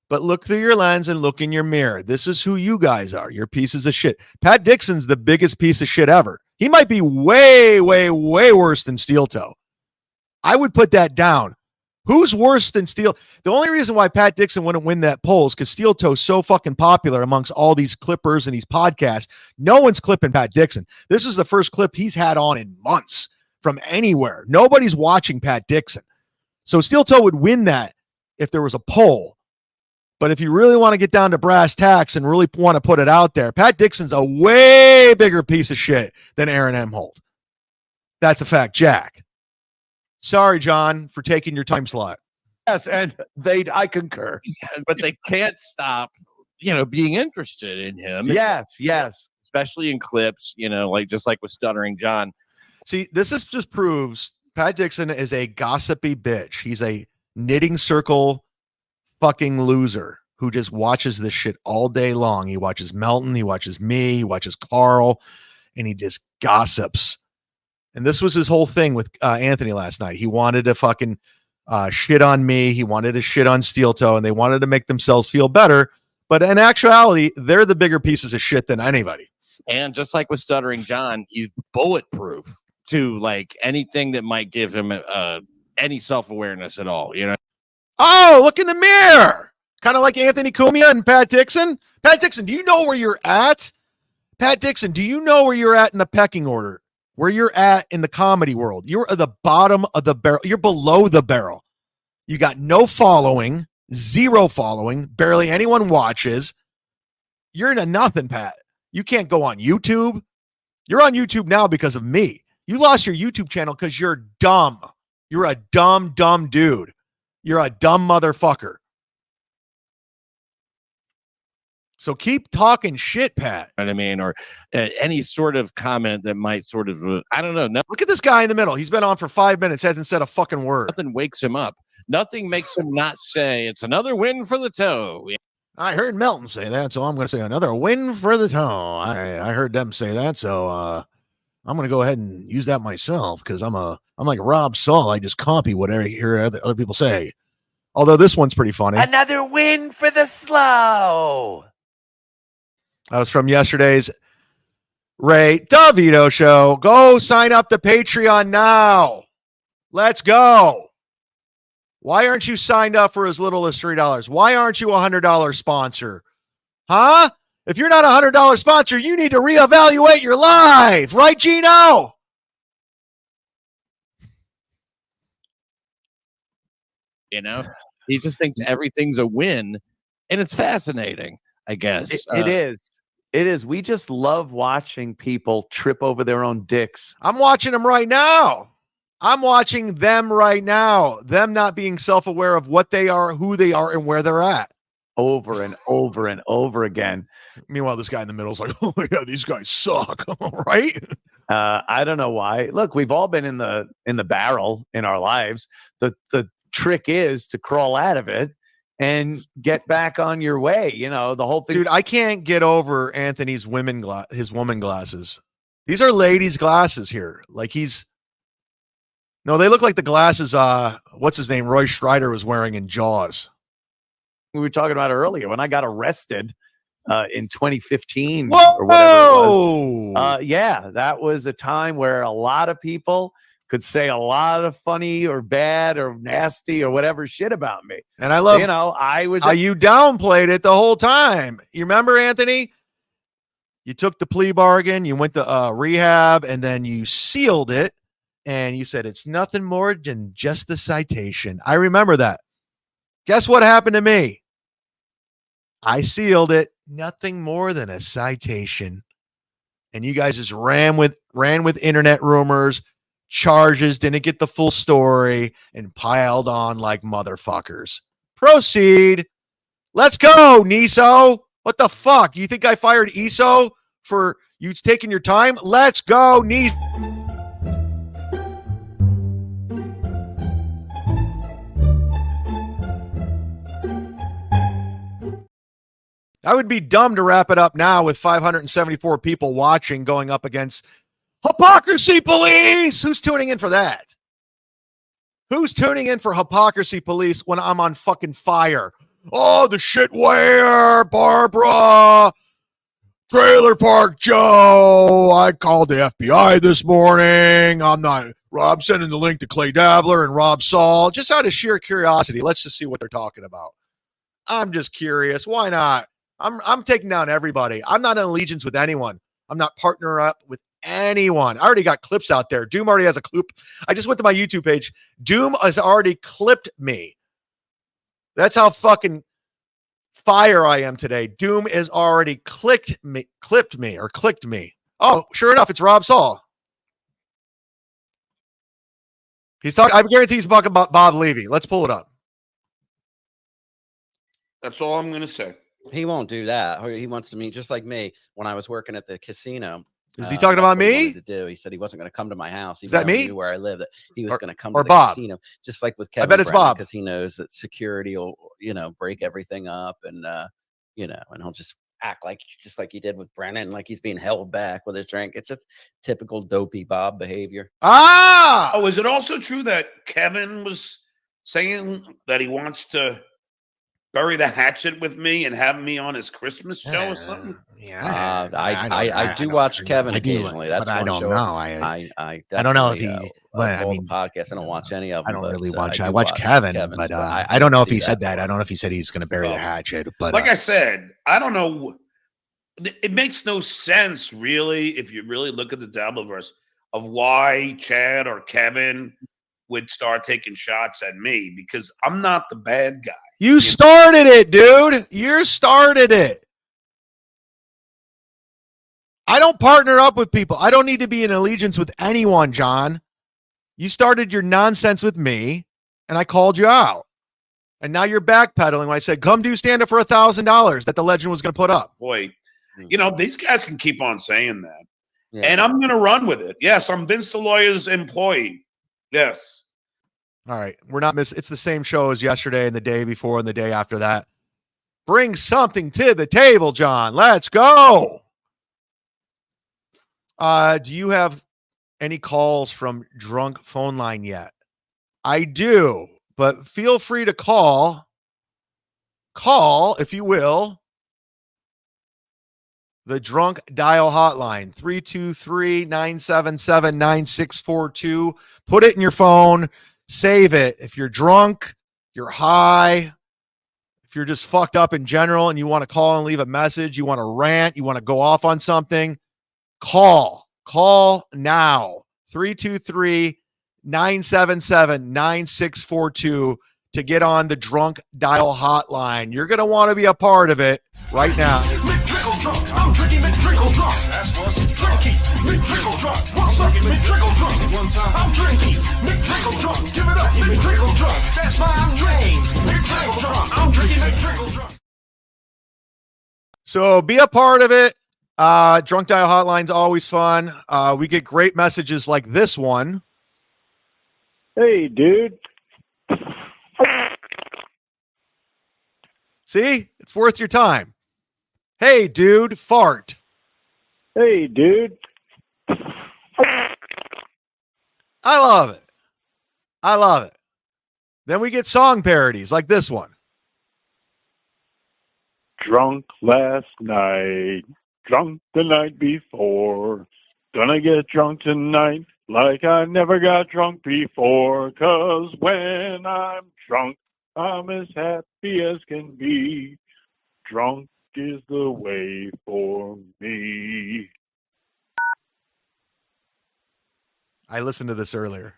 But look through your lens and look in your mirror. This is who you guys are. You're pieces of shit. Pat Dixon's the biggest piece of shit ever. He might be way, way, way worse than Steel Toe. I would put that down. Who's worse than Steel? The only reason why Pat Dixon wouldn't win that poll is because Steel Toe's so fucking popular amongst all these clippers and these podcasts. No one's clipping Pat Dixon. This is the first clip he's had on in months from anywhere. Nobody's watching Pat Dixon. So Steel Toe would win that if there was a poll. But if you really want to get down to brass tacks and really want to put it out there, Pat Dixon's a way bigger piece of shit than Aaron Emholt. That's a fact, Jack. Sorry, John, for taking your time slot.
Yes, and I concur.
But they can't stop, being interested in him.
Yes.
Especially in clips, just like with Stuttering John.
See, this just proves Pat Dixon is a gossipy bitch. He's a knitting circle fucking loser who just watches this shit all day long. He watches Melton, he watches me, he watches Carl, and he just gossips. And this was his whole thing with Anthony last night. He wanted to fucking shit on me. He wanted to shit on Steel Toe, and they wanted to make themselves feel better But in actuality, they're the bigger pieces of shit than anybody.
And just like with Stuttering John, he's bulletproof to like anything that might give him any self-awareness at all, you know?
Oh, look in the mirror. Kind of like Anthony Cumia and Pat Dixon. Pat Dixon, do you know where you're at? Pat Dixon, do you know where you're at in the pecking order? Where you're at in the comedy world? You're at the bottom of the barrel. You're below the barrel. You got no following, zero following, barely anyone watches. You're into nothing, Pat. You can't go on YouTube. You're on YouTube now because of me. You lost your YouTube channel because you're dumb. You're a dumb dude. You're a dumb motherfucker. So keep talking shit, Pat.
You know what I mean? Or any sort of comment that might sort of, I don't know.
Look at this guy in the middle. He's been on for 5 minutes, hasn't said a fucking word.
Nothing wakes him up. Nothing makes him not say, it's another win for the toe.
I heard Melton say that, so I'm going to say another win for the toe. I heard them say that, so I'm going to go ahead and use that myself because I'm like Rob Saul. I just copy whatever I hear other people say. Although this one's pretty funny.
Another win for the slow.
That was from yesterday's Ray DeVito show. Go sign up to Patreon now. Let's go. Why aren't you signed up for as little as $3? Why aren't you a $100 sponsor? Huh? If you're not a $100 sponsor, you need to reevaluate your life. Right, Gino?
You know, he just thinks everything's a win, and it's fascinating, I guess.
It is. It is. We just love watching people trip over their own dicks.
I'm watching them right now. I'm watching them right now. Them not being self-aware of what they are, who they are, and where they're at.
Over and over and over again.
Meanwhile, this guy in the middle is like, oh my God, these guys suck. Right?
I don't know why. Look, we've all been in the barrel in our lives. The trick is to crawl out of it and get back on your way. You know, the whole thing.
Dude, I can't get over Anthony's woman glasses. These are ladies' glasses here. Like no, they look like the glasses, what's his name? Roy Schreider was wearing in Jaws.
We were talking about earlier when I got arrested in 2015
Whoa!
or whatever it was. Yeah, that was a time where a lot of people could say a lot of funny or bad or nasty or whatever shit about me.
And I love,
you know, I was
how you downplayed it the whole time. You remember, Anthony? You took the plea bargain, you went to rehab, and then you sealed it. And you said, it's nothing more than just the citation. I remember that. Guess what happened to me? I sealed it. Nothing more than a citation. And you guys just ran with internet rumors, charges, didn't get the full story, and piled on like motherfuckers. Proceed. Let's go, Niso. What the fuck? You think I fired Iso for you taking your time? Let's go, Niso. I would be dumb to wrap it up now with 574 people watching going up against Hypocrisy Police. Who's tuning in for that? Who's tuning in for Hypocrisy Police when I'm on fucking fire? Oh, the shit where, Barbara. Trailer Park Joe. I called the FBI this morning. I'm sending the link to Clay Dabler and Rob Saul. Just out of sheer curiosity. Let's just see what they're talking about. I'm just curious. Why not? I'm taking down everybody. I'm not in allegiance with anyone. I'm not partnering up with anyone. I already got clips out there. Doom already has a clip. I just went to my YouTube page. Doom has already clipped me. That's how fucking fire I am today. Doom has already clipped me. Oh, sure enough, it's Rob Saul. He's talking. I guarantee he's talking about Bob Levy. Let's pull it up.
That's all I'm going to say.
He won't do that. He wants to meet just like me when I was working at the casino.
Is he talking about me?
He said he wasn't going to come to my house.
Is that me?
He knew where I live. That he was going to come to the
Bob.
casino, just like with Kevin.
I bet it's Bob
because he knows that security will, break everything up, and and he'll just act like just like he did with Brennan, like he's being held back with his drink. It's just typical dopey Bob behavior.
Ah!
Oh, is it also true that Kevin was saying that he wants to bury the hatchet with me and have me on his Christmas show or something?
I do watch Kevin occasionally. That's
but I
one
don't
show.
know.
I
don't know if
definitely,
he. But I
all
mean,
the podcasts. I don't watch any of them.
I don't
but,
really watch.
do
I watch Kevin,
Kevin's,
but
I
I don't know if
see
he said that.
part.
I don't know if he said he's going to bury the hatchet. But
like I said, I don't know. It makes no sense, really, if you really look at the Dabbleverse of why Chad or Kevin would start taking shots at me, because I'm not the bad guy.
You started it, dude. You started it. I don't partner up with people. I don't need to be in allegiance with anyone, John. You started your nonsense with me, and I called you out. And now you're backpedaling when I said, come do stand up for $1,000 that the legend was going to put up.
Boy, you know, these guys can keep on saying that. Yeah. And I'm going to run with it. Yes, I'm Vince the Lawyer's employee. Yes.
All right. We're not missing. It's the same show as yesterday and the day before and the day after that. Bring something to the table, John. Let's go. Do you have any calls from Drunk Phone Line yet? I do, but feel free to call. Call, if you will, the Drunk Dial Hotline, 323-977-9642. Put it in your phone. Save it. If you're drunk, you're high, if you're just fucked up in general and you want to call and leave a message, you want to rant, you want to go off on something, call now. 323-977-9642 to get on the Drunk Dial Hotline. You're going to want to be a part of it right now.
I'm drinking McDrickle drunk. That's what's drinky. McDrickle drunk. What's up? McDrickle drunk. One time. I'm drinking McDrickle drunk. Give it up. McDrickle drunk. That's my name. McDrickle drunk. I'm drinking McDrickle drunk.
So be a part of it. Drunk Dial Hotline's always fun. We get great messages like this one.
Hey, dude.
See? It's worth your time. Hey, dude, fart.
Hey, dude.
I love it. I love it. Then we get song parodies like this one.
Drunk last night. Drunk the night before. Gonna get drunk tonight like I never got drunk before. 'Cause when I'm drunk, I'm as happy as can be. Drunk is the way for me.
I listened to this earlier.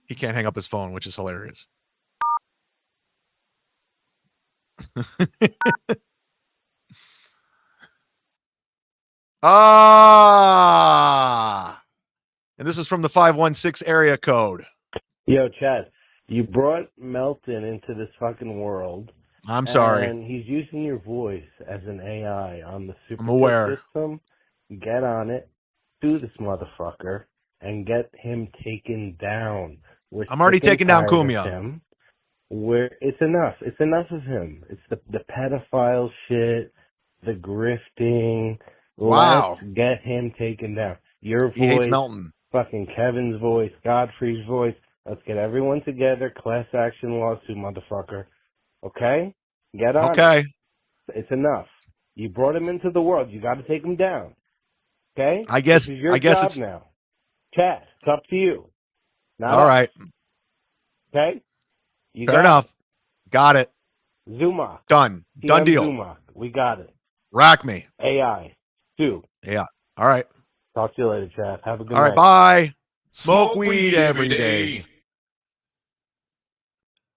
He can't hang up his phone, which is hilarious. And this is from the 516 area code.
Yo, Chad, you brought Melton into this fucking world.
I'm sorry.
And he's using your voice as an AI on the super
I'm aware.
system. Get on it, sue this motherfucker, and get him taken down.
I'm already taking down Cumia'S.
Where it's enough. It's enough of him. It's the pedophile shit, the grifting.
Wow.
Let's get him taken down. Your
He hates
voice,
Melton.
fucking Kevin's voice, Godfrey's voice. Let's get everyone together. Class action lawsuit, motherfucker. Okay? Get on.
Okay.
It's enough. You brought him into the world. You got to take him down. Okay?
I guess.
This is your
I guess
job
it's
now. Chad, it's up to you. Not
all
us.
right.
Okay? You
Fair
got
enough. Got it.
Zumock.
Done. Done deal.
Zumock. We got it.
Rack me.
AI. Sue.
Yeah. All right.
Talk to you later, Chad. Have a good
All
night.
right. Bye. Smoke weed every day.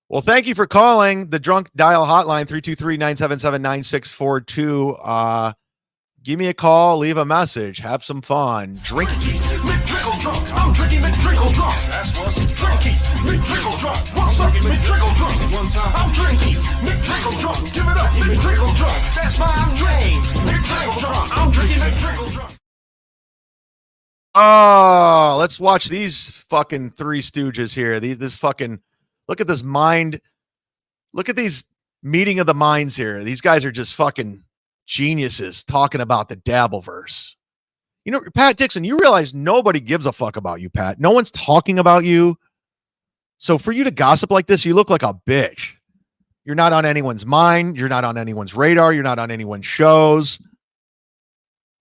Well, thank you for calling the Drunk Dial Hotline, 323-977-9642. Give me a call, leave a message, have some fun, drink.
McDrickle drunk. I'm drinking McDrickle drunk. That's what's drinky. McDrickle drunk. What's up? McDrickle drunk. One time. I'm drinking McDrickle drunk. Give it up. McDrickle drunk. That's my name. McDrickle drunk. I'm drinking McDrickle drunk.
Oh, let's watch these fucking Three Stooges here. This fucking, look at this mind. Look at these meeting of the minds here. These guys are just fucking geniuses talking about the Dabbleverse. You know, Pat Dixon, you realize nobody gives a fuck about you, Pat. No one's talking about you. So for you to gossip like this, you look like a bitch. You're not on anyone's mind. You're not on anyone's radar. You're not on anyone's shows.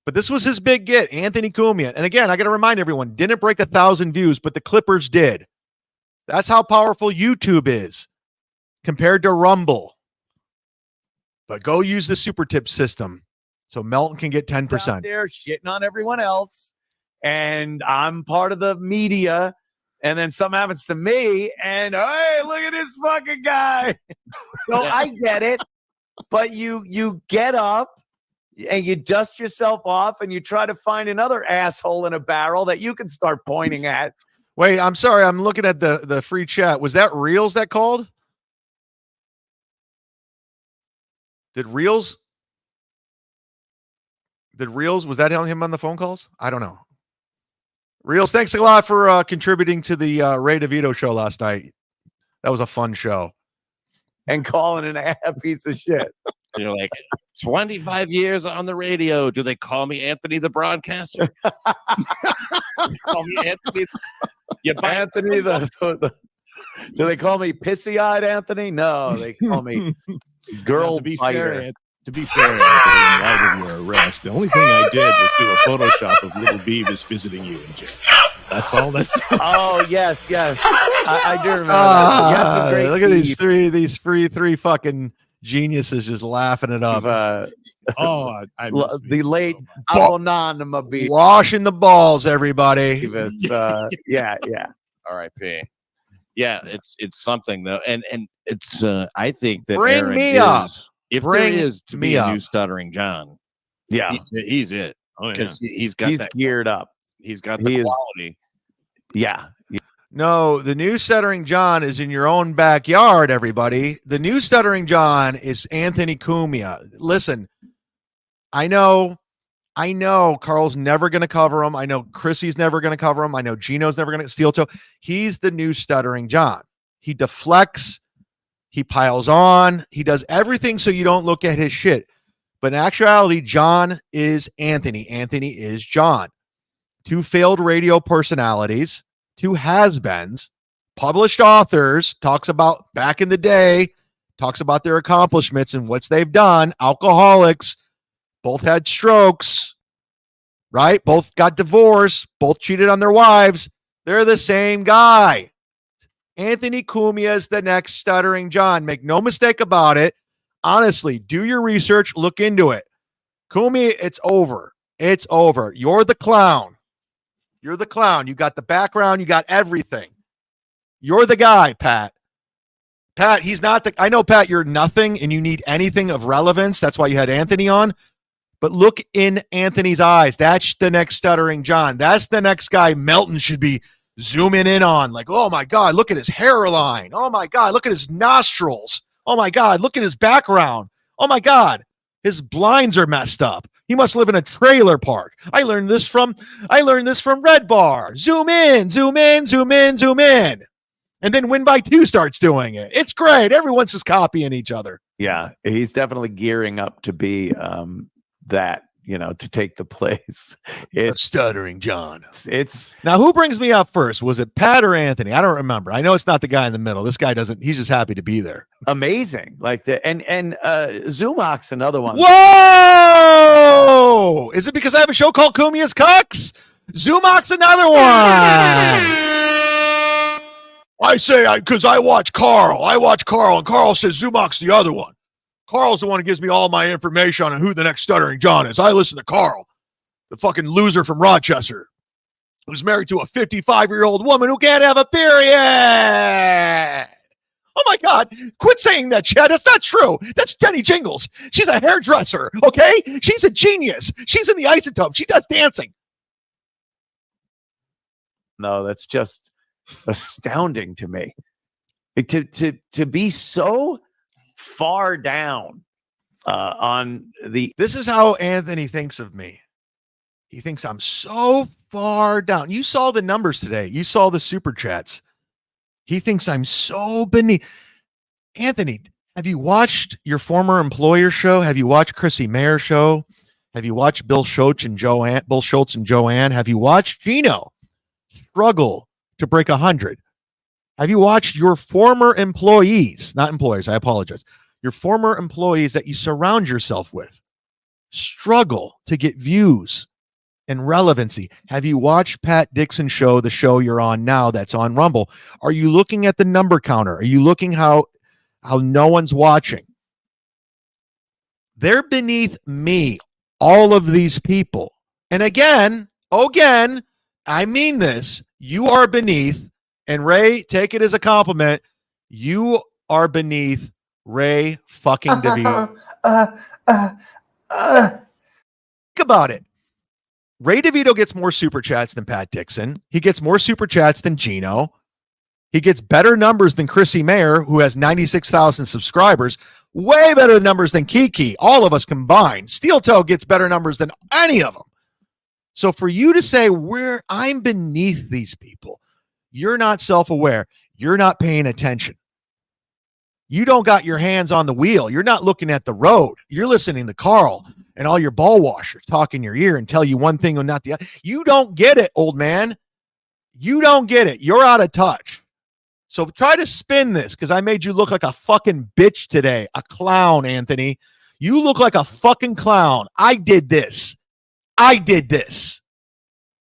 But this was his big get, Anthony Cumia. And again, I got to remind everyone, didn't break 1,000 views, but the Clippers did. That's how powerful YouTube is compared to Rumble. But go use the super tip system so Melton can get 10%.
Out there shitting on everyone else, and I'm part of the media, and then something happens to me, and hey, look at this fucking guy. So I get it, but you get up and you dust yourself off, and you try to find another asshole in a barrel that you can start pointing at.
Wait, I'm sorry. I'm looking at the free chat. Was that Reels that called? Did Reels, was that him on the phone calls? I don't know. Reels, thanks a lot for contributing to the Ray DeVito show last night. That was a fun show.
And calling it a piece of shit.
You're like, 25 years on the radio. Do they call me Anthony the broadcaster? Call me Anthony.
Anthony do they call me pissy-eyed Anthony? No, they call me girl
to be
fighter.
To be fair, Anthony, in light of your arrest, the only thing I did was do a Photoshop of Little Beavis visiting you in jail. That's all.
Oh, yes. I do remember that. That's a great
look at these three fucking geniuses just laughing it up.
The late Abonanima beat.
Washing the balls, everybody.
Yeah.
R.I.P. Yeah, it's something though, and it's I think that
Bring
Aaron
me up.
If
Bring
there is to
me
be a
up.
new Stuttering John,
yeah,
he's it. Because he's that
geared up.
He's got the quality.
Yeah.
No, the new Stuttering John is in your own backyard, everybody. The new Stuttering John is Anthony Cumia. Listen, I know Carl's never going to cover him. I know Chrissy's never going to cover him. I know Gino's never going to steel toe. He's the new Stuttering John. He deflects. He piles on. He does everything so you don't look at his shit. But in actuality, John is Anthony. Anthony is John. 2 failed radio personalities, 2 has-beens, published authors, talks about back in the day, talks about their accomplishments and what they've done, alcoholics, both had strokes, right? Both got divorced, both cheated on their wives. They're the same guy. Anthony Cumia is the next Stuttering John. Make no mistake about it. Honestly, do your research, look into it. Cumia, it's over. It's over. You're the clown. You're the clown. You got the background. You got everything. You're the guy, Pat. Pat, he's not the... I know, Pat, you're nothing and you need anything of relevance. That's why you had Anthony on. But look in Anthony's eyes. That's the next Stuttering John. That's the next guy Melton should be zooming in on. Like, oh, my God, look at his hairline. Oh, my God, look at his nostrils. Oh, my God, look at his background. Oh, my God, his blinds are messed up. He must live in a trailer park. I learned this from Red Bar. Zoom in, zoom in, zoom in, zoom in. And then Win by 2 starts doing it. It's great. Everyone's just copying each other.
Yeah, he's definitely gearing up to be that, to take the place. It's
Stuttering John.
It's
now, who brings me up first? Was it Pat or Anthony? I don't remember. I know it's not the guy in the middle. This guy doesn't. He's just happy to be there.
Amazing, like the and Zumock's another one.
Whoa! Is it because I have a show called Cumia'S Cucks? Zumock's another one. I say because I watch Carl. And Carl says Zumock's the other one. Carl's the one who gives me all my information on who the next Stuttering John is. I listen to Carl, the fucking loser from Rochester, who's married to a 55-year-old woman who can't have a period. Oh, my God. Quit saying that, Chad. That's not true. That's Jenny Jingles. She's a hairdresser, okay? She's a genius. She's in the isotope. She does dancing.
No, that's just astounding to me. To be so far down on the...
This is how Anthony thinks of me. He thinks I'm so far down. You saw the numbers today. You saw the super chats. He thinks I'm so beneath. Anthony, have you watched your former employer show? Have you watched Chrissy Mayer's show? Have you watched Bill Schultz and Joanne? Have you watched Gino struggle to break 100? Have you watched your former employees, not employers, I apologize, your former employees that you surround yourself with struggle to get views and relevancy? Have you watched Pat Dixon show, the show you're on now that's on Rumble? Are you looking at the number counter? Are you looking how no one's watching? They're beneath me, all of these people. And again, I mean this, you are beneath, and Ray, take it as a compliment, you are beneath Ray fucking DeVito. Think about it. Ray DeVito gets more super chats than Pat Dixon. He gets more super chats than Gino. He gets better numbers than Chrissy Mayer, who has 96,000 subscribers. Way better numbers than Kiki, all of us combined. Steel Toe gets better numbers than any of them. So for you to say I'm beneath these people, you're not self-aware. You're not paying attention. You don't got your hands on the wheel. You're not looking at the road. You're listening to Carl and all your ball washers talk in your ear and tell you one thing and not the other. You don't get it, old man. You don't get it. You're out of touch. So try to spin this, because I made you look like a fucking bitch today. A clown, Anthony. You look like a fucking clown. I did this.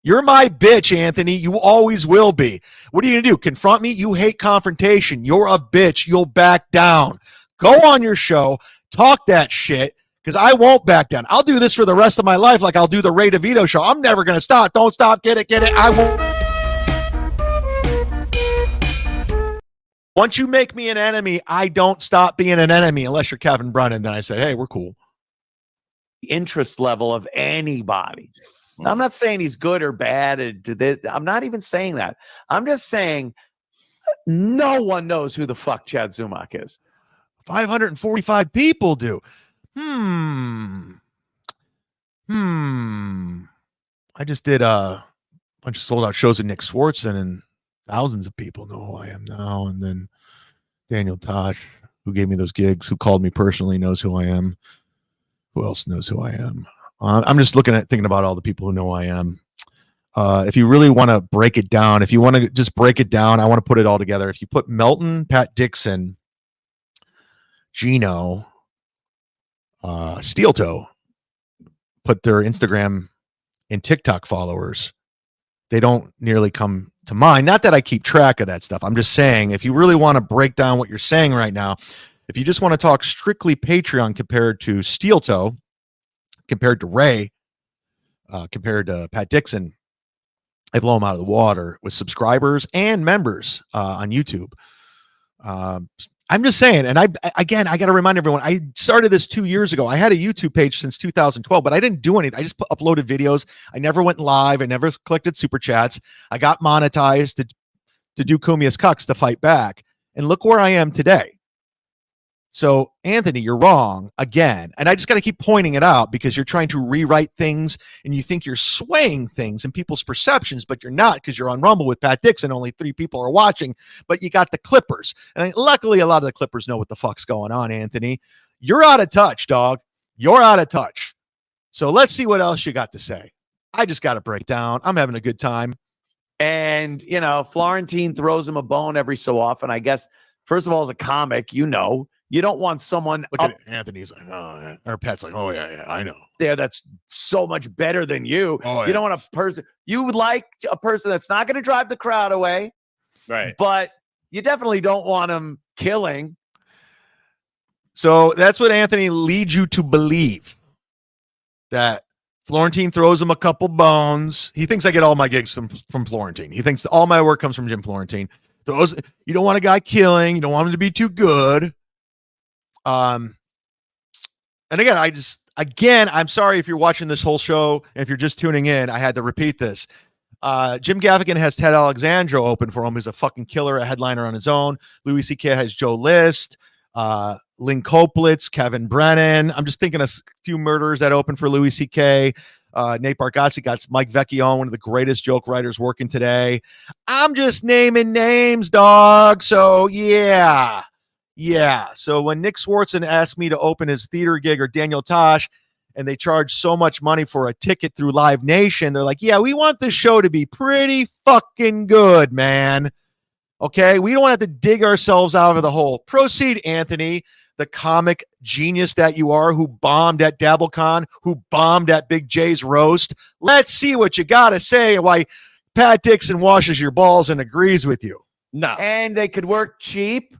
You're my bitch, Anthony. You always will be. What are you going to do? Confront me? You hate confrontation. You're a bitch. You'll back down. Go on your show. Talk that shit, because I won't back down. I'll do this for the rest of my life like I'll do the Ray DeVito show. I'm never going to stop. Don't stop. Get it. I won't. Once you make me an enemy, I don't stop being an enemy unless you're Kevin Brennan. Then I say, hey, we're cool.
Interest level of anybody. I'm not saying he's good or bad. I'm not even saying that. I'm just saying no one knows who the fuck Chad Zumock is.
545 people do. I just did a bunch of sold out shows with Nick Swartzen, and thousands of people know who I am now. And then Daniel Tosh, who gave me those gigs, who called me personally, knows who I am. Who else knows who I am? I'm just thinking about all the people who know who I am. If you really want to break it down, if you want to just break it down, I want to put it all together. If you put Melton, Pat Dixon, Gino, Steel Toe, put their Instagram and TikTok followers, they don't nearly come to mind. Not that I keep track of that stuff. I'm just saying, if you really want to break down what you're saying right now, if you just want to talk strictly Patreon compared to Steel Toe, compared to Ray, compared to Pat Dixon, I blow them out of the water with subscribers and members on YouTube. I'm just saying, and I got to remind everyone, I started this 2 years ago. I had a YouTube page since 2012, but I didn't do anything. I just uploaded videos. I never went live. I never collected super chats. I got monetized to do Cumia'S Cucks to fight back. And look where I am today. So, Anthony, you're wrong again. And I just got to keep pointing it out, because you're trying to rewrite things and you think you're swaying things in people's perceptions, but you're not, because you're on Rumble with Pat Dixon. Only 3 people are watching, but you got the Clippers. And luckily, a lot of the Clippers know what the fuck's going on, Anthony. You're out of touch, dog. You're out of touch. So let's see what else you got to say. I just got to break down. I'm having a good time.
And, Florentine throws him a bone every so often. I guess, first of all, as a comic, you don't want someone
look at Anthony's like, oh, or Pat's like, oh yeah, I know.
There, that's so much better than you.
Oh, yeah.
You don't want a person. You would like a person that's not going to drive the crowd away,
right?
But you definitely don't want him killing.
So that's what Anthony leads you to believe, that Florentine throws him a couple bones. He thinks I get all my gigs from Florentine. He thinks all my work comes from Jim Florentine. You don't want a guy killing. You don't want him to be too good. And again, I'm sorry if you're watching this whole show and if you're just tuning in, I had to repeat this. Jim Gaffigan has Ted Alexandro open for him, who's a fucking killer, a headliner on his own. Louis C.K. has Joe List, Lynn Koplitz, Kevin Brennan. I'm just thinking of a few murderers that open for Louis C.K. Nate Bargatze got Mike Vecchione, one of the greatest joke writers working today. I'm just naming names, dog. So yeah. So when Nick Swartzen asked me to open his theater gig, or Daniel Tosh, and they charge so much money for a ticket through Live Nation, they're like, yeah, we want this show to be pretty fucking good, man. Okay, we don't have to dig ourselves out of the hole. Proceed, Anthony, the comic genius that you are, who bombed at DabbleCon, who bombed at Big J's roast. Let's see what you got to say why Pat Dixon washes your balls and agrees with you.
No.
And they could work cheap.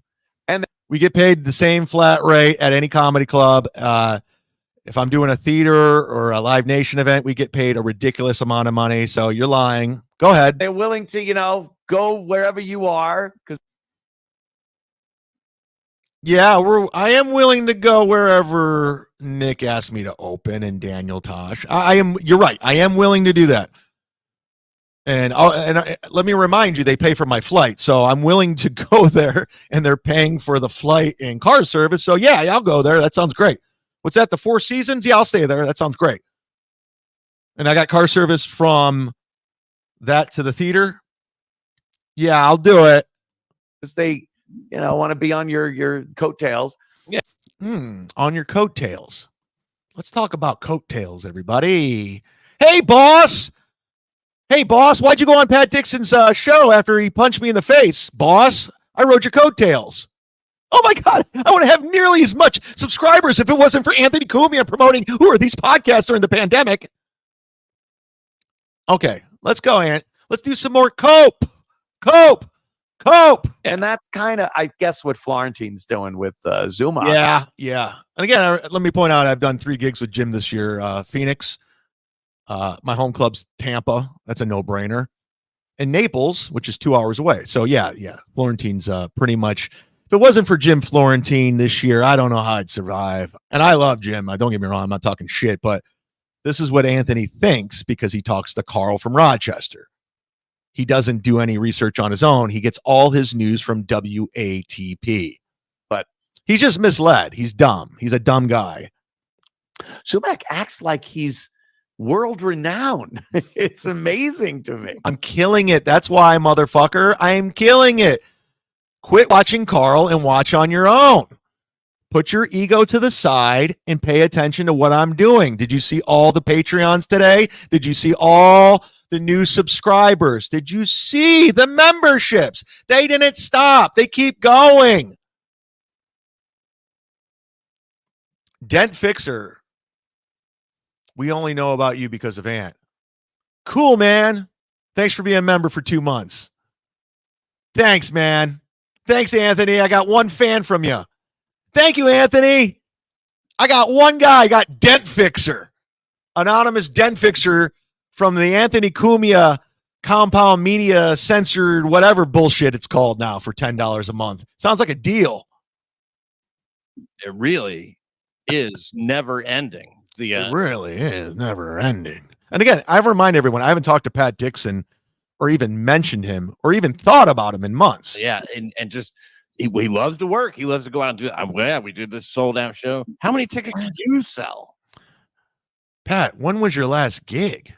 And
we get paid the same flat rate at any comedy club. If I'm doing a theater or a Live Nation event, we get paid a ridiculous amount of money. So you're lying. Go ahead.
They're willing to, go wherever you are. Because
yeah, I am willing to go wherever Nick asked me to open and Daniel Tosh. You're right. I am willing to do that. And let me remind you, they pay for my flight. So I'm willing to go there, and they're paying for the flight and car service. So yeah, I'll go there. That sounds great. What's that? The Four Seasons? Yeah, I'll stay there. That sounds great. And I got car service from that to the theater. Yeah, I'll do it.
Because they, want to be on your coattails.
Yeah.
On your coattails. Let's talk about coattails, everybody. Hey, boss. Hey, boss, why'd you go on Pat Dixon's show after he punched me in the face? Boss, I rode your coattails. Oh, my God. I would have nearly as much subscribers if it wasn't for Anthony Cumia promoting who are these podcasts during the pandemic. Okay, let's go, Ant. Let's do some more cope.
And that's kind of, I guess, what Florentine's doing with Zumock.
Yeah. And again, let me point out, I've done 3 gigs with Jim this year. Phoenix, my home club's Tampa. That's a no-brainer. And Naples, which is 2 hours away. So, yeah. Florentine's pretty much, if it wasn't for Jim Florentine this year, I don't know how I'd survive. And I love Jim. Don't get me wrong. I'm not talking shit, but this is what Anthony thinks because he talks to Carl from Rochester. He doesn't do any research on his own. He gets all his news from WATP. But he's just misled. He's dumb. He's a dumb guy.
Zumock acts like he's world renowned. It's amazing to me.
I'm killing it. That's why, motherfucker, I'm killing it. Quit watching Carl and watch on your own. Put your ego to the side and pay attention to what I'm doing. Did you see all the Patreons today? Did you see all the new subscribers? Did you see the memberships? They didn't stop. They keep going. Dent Fixer. We only know about you because of Ant. Cool, man. Thanks for being a member for 2 months. Thanks, man. Thanks, Anthony. I got 1 fan from you. Thank you, Anthony. I got 1 guy. I got Dent Fixer. Anonymous Dent Fixer from the Anthony Cumia Compound Media Censored whatever bullshit it's called now for $10 a month. Sounds like a deal.
It really is never ending.
It really is never ending. And again, I remind everyone, I haven't talked to Pat Dixon or even mentioned him or even thought about him in months.
Yeah, and just he loves to work. He loves to go out and do that. Yeah, we did this sold out show. How many tickets did you sell?
Pat, when was your last gig?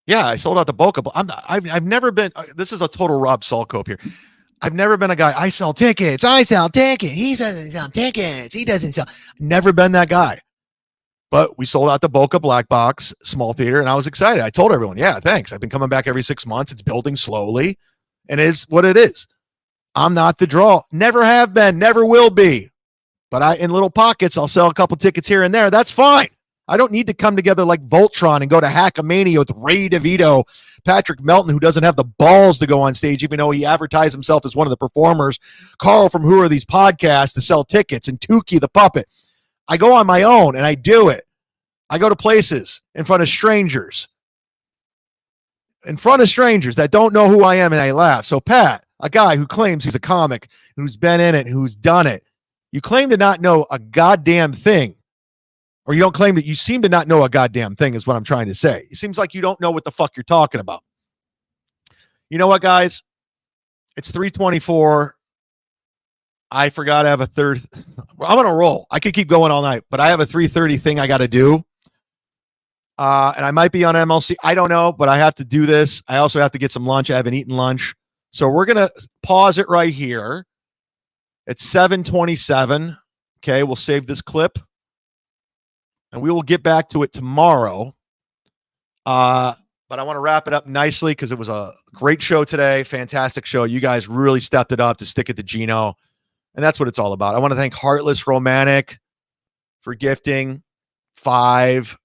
Yeah, I sold out the Boca. I've never been. This is a total Rob Salcope here. I've never been a guy. I sell tickets. He doesn't sell tickets. He doesn't sell. Never been that guy. But we sold out the Boca Black Box small theater, and I was excited. I told everyone, yeah, thanks. I've been coming back every 6 months. It's building slowly, and it is what it is. I'm not the draw. Never have been. Never will be. But in little pockets, I'll sell a couple tickets here and there. That's fine. I don't need to come together like Voltron and go to Hackamania with Ray DeVito, Patrick Melton, who doesn't have the balls to go on stage, even though he advertised himself as one of the performers, Carl from Who Are These Podcasts to sell tickets, and Tukey the Puppet. I go on my own, and I do it. I go to places in front of strangers. In front of strangers that don't know who I am, and I laugh. So, Pat, a guy who claims he's a comic, who's been in it, who's done it, you claim to not know a goddamn thing. Or you don't claim that you seem to not know a goddamn thing is what I'm trying to say. It seems like you don't know what the fuck you're talking about. You know what, guys? It's 3:24. I forgot I have a third. I'm on a roll. I could keep going all night, but I have a 3:30 thing I got to do. And I might be on MLC. I don't know, but I have to do this. I also have to get some lunch. I haven't eaten lunch. So we're going to pause it right here. It's 7:27. Okay, we'll save this clip. And we will get back to it tomorrow. But But I want to wrap it up nicely because it was a great show today. Fantastic show. You guys really stepped it up to stick it to Gino. And that's what it's all about. I want to thank Heartless Romantic for gifting 5.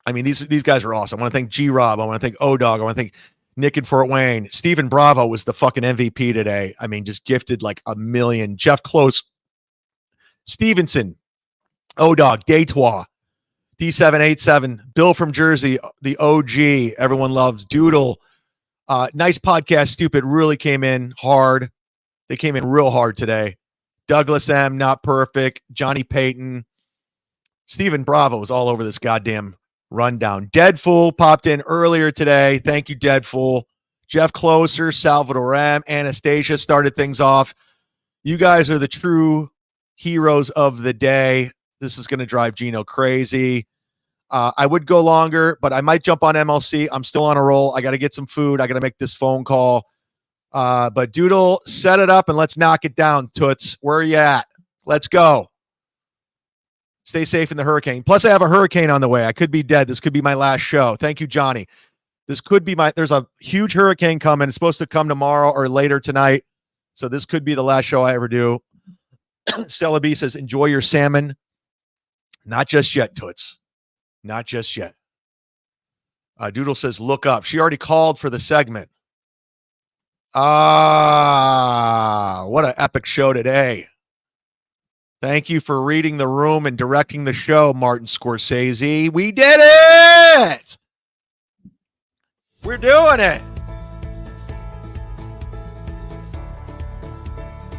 I mean, these guys are awesome. I want to thank G-Rob. I want to thank O-Dog. I want to thank Nick in Fort Wayne. Stephen Bravo was the fucking MVP today. I mean, just gifted like $1 million. Jeff Close, Stevenson, O-Dog, Daytois, D787, Bill from Jersey, the OG, everyone loves. Doodle, nice podcast, Stupid, really came in hard. They came in real hard today. Douglas M, not perfect. Johnny Payton. Stephen Bravo was all over this goddamn rundown. Deadfool popped in earlier today. Thank you, Deadfool. Jeff Closer, Salvador M, Anastasia started things off. You guys are the true heroes of the day. This is going to drive Gino crazy. I would go longer, but I might jump on MLC. I'm still on a roll. I got to get some food. I got to make this phone call. But Doodle, set it up and let's knock it down, Toots. Where are you at? Let's go. Stay safe in the hurricane. Plus, I have a hurricane on the way. I could be dead. This could be my last show. Thank you, Johnny. This could be there's a huge hurricane coming. It's supposed to come tomorrow or later tonight. So this could be the last show I ever do. Stella B says, enjoy your salmon. Not just yet, Toots. Not just yet. Doodle says, look up. She already called for the segment. What an epic show today. Thank you for reading the room and directing the show, Martin Scorsese. We did it! We're doing it.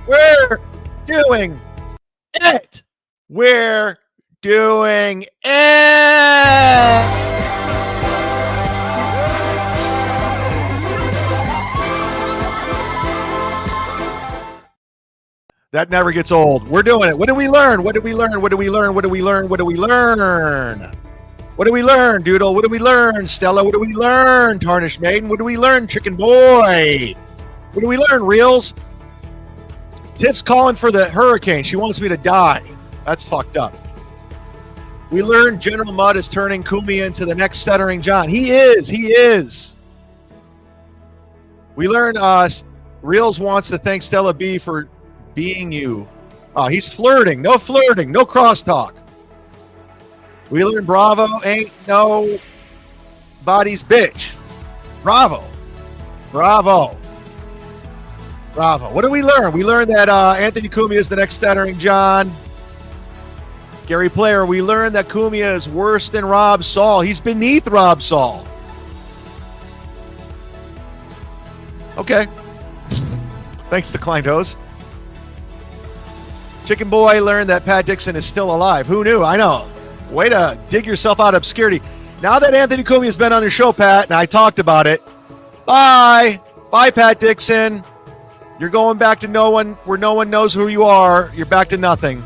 We're doing it. We're doing it. That never gets old. We're doing it. What did we learn? What did we learn? What did we learn? What did we learn? What did we learn? What did we learn, Doodle? What did we learn, Stella? What did we learn, Tarnished Maiden? What did we learn, Chicken Boy? What did we learn, Reels? Tiff's calling for the hurricane. She wants me to die. That's fucked up. We learned General Mudd is turning Cumi'a into the next Stuttering John. He is. He is. We learned Reels wants to thank Stella B for being you. He's flirting. No flirting. No crosstalk. We learned Bravo ain't no body's bitch. Bravo. Bravo. Bravo. What did we learn? We learned that Anthony Cumia is the next Stuttering John. Gary Player, we learned that Cumia is worse than Rob Saul. He's beneath Rob Saul. Okay. Thanks, declined host. Chicken Boy learned that Pat Dixon is still alive. Who knew? I know. Way to dig yourself out of obscurity. Now that Anthony Cumia has been on the show, Pat, and I talked about it, bye. Bye, Pat Dixon. You're going back to no one, where no one knows who you are. You're back to nothing.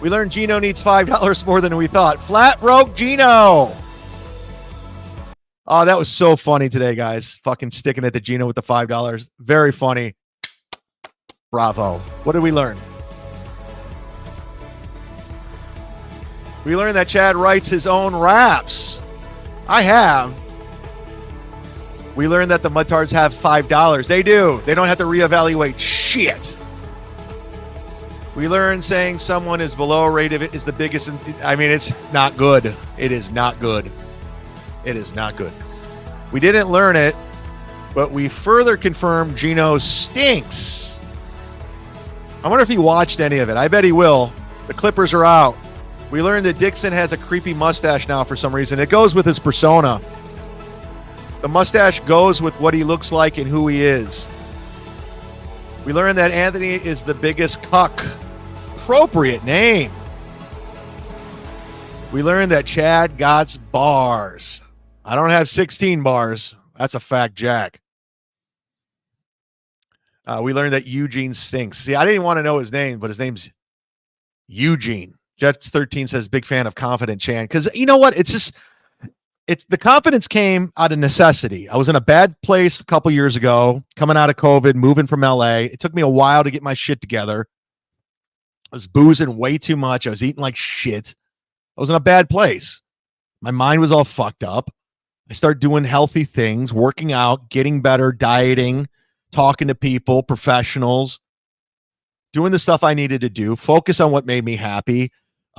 We learned Gino needs $5 more than we thought. Flat broke Gino. Oh, that was so funny today, guys. Fucking sticking it to Gino with the $5. Very funny. Bravo. What did we learn? We learned that Chad writes his own raps. I have. We learned that the Mudtards have $5. They do. They don't have to reevaluate shit. We learned saying someone is below rated is the biggest. I mean, it's not good. It is not good. It is not good. We didn't learn it, but we further confirmed Gino stinks. I wonder if he watched any of it. I bet he will. The Clippers are out. We learned that Dixon has a creepy mustache now for some reason. It goes with his persona. The mustache goes with what he looks like and who he is. We learned that Anthony is the biggest cuck. Appropriate name. We learned that Chad got bars. I don't have 16 bars. That's a fact, Jack. We learned that Eugene stinks. See, I didn't want to know his name, but his name's Eugene. Jets 13 says, big fan of Confident Chan. Because you know what? It's the confidence came out of necessity. I was in a bad place a couple years ago, coming out of COVID, moving from LA. It took me a while to get my shit together. I was boozing way too much. I was eating like shit. I was in a bad place. My mind was all fucked up. I started doing healthy things, working out, getting better, dieting, talking to people, professionals, doing the stuff I needed to do, focus on what made me happy,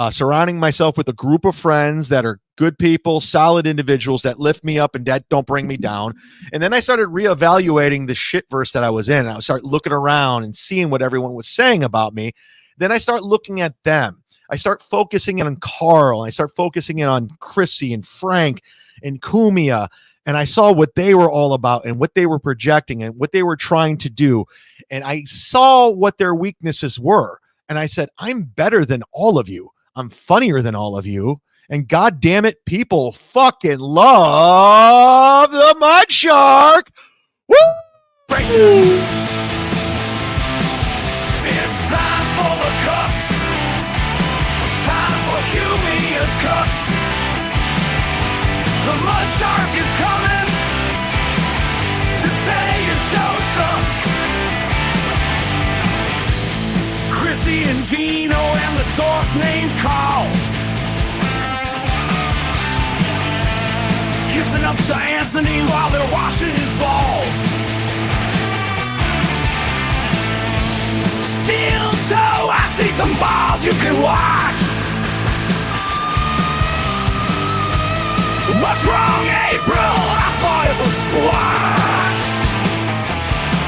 surrounding myself with a group of friends that are good people, solid individuals that lift me up and that don't bring me down. And then I started reevaluating the shitverse that I was in. I started looking around and seeing what everyone was saying about me. Then I start looking at them. I start focusing in on Carl. I start focusing in on Chrissy and Frank and Cumia, and I saw what they were all about and what they were projecting and what they were trying to do. And I saw what their weaknesses were. And I said, I'm better than all of you. I'm funnier than all of you. And God damn it, people fucking love the Mud Shark. Woo!
It's time for the Cucks. Time for Cumia'S Cucks. The Mud Shark is coming to say your show sucks. Chrissy and Gino and the dork named Carl kissing up to Anthony while they're washing his balls. Steel toe, I see some balls you can wash. What's wrong, April? I thought it was squashed.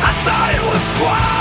I thought it was squashed.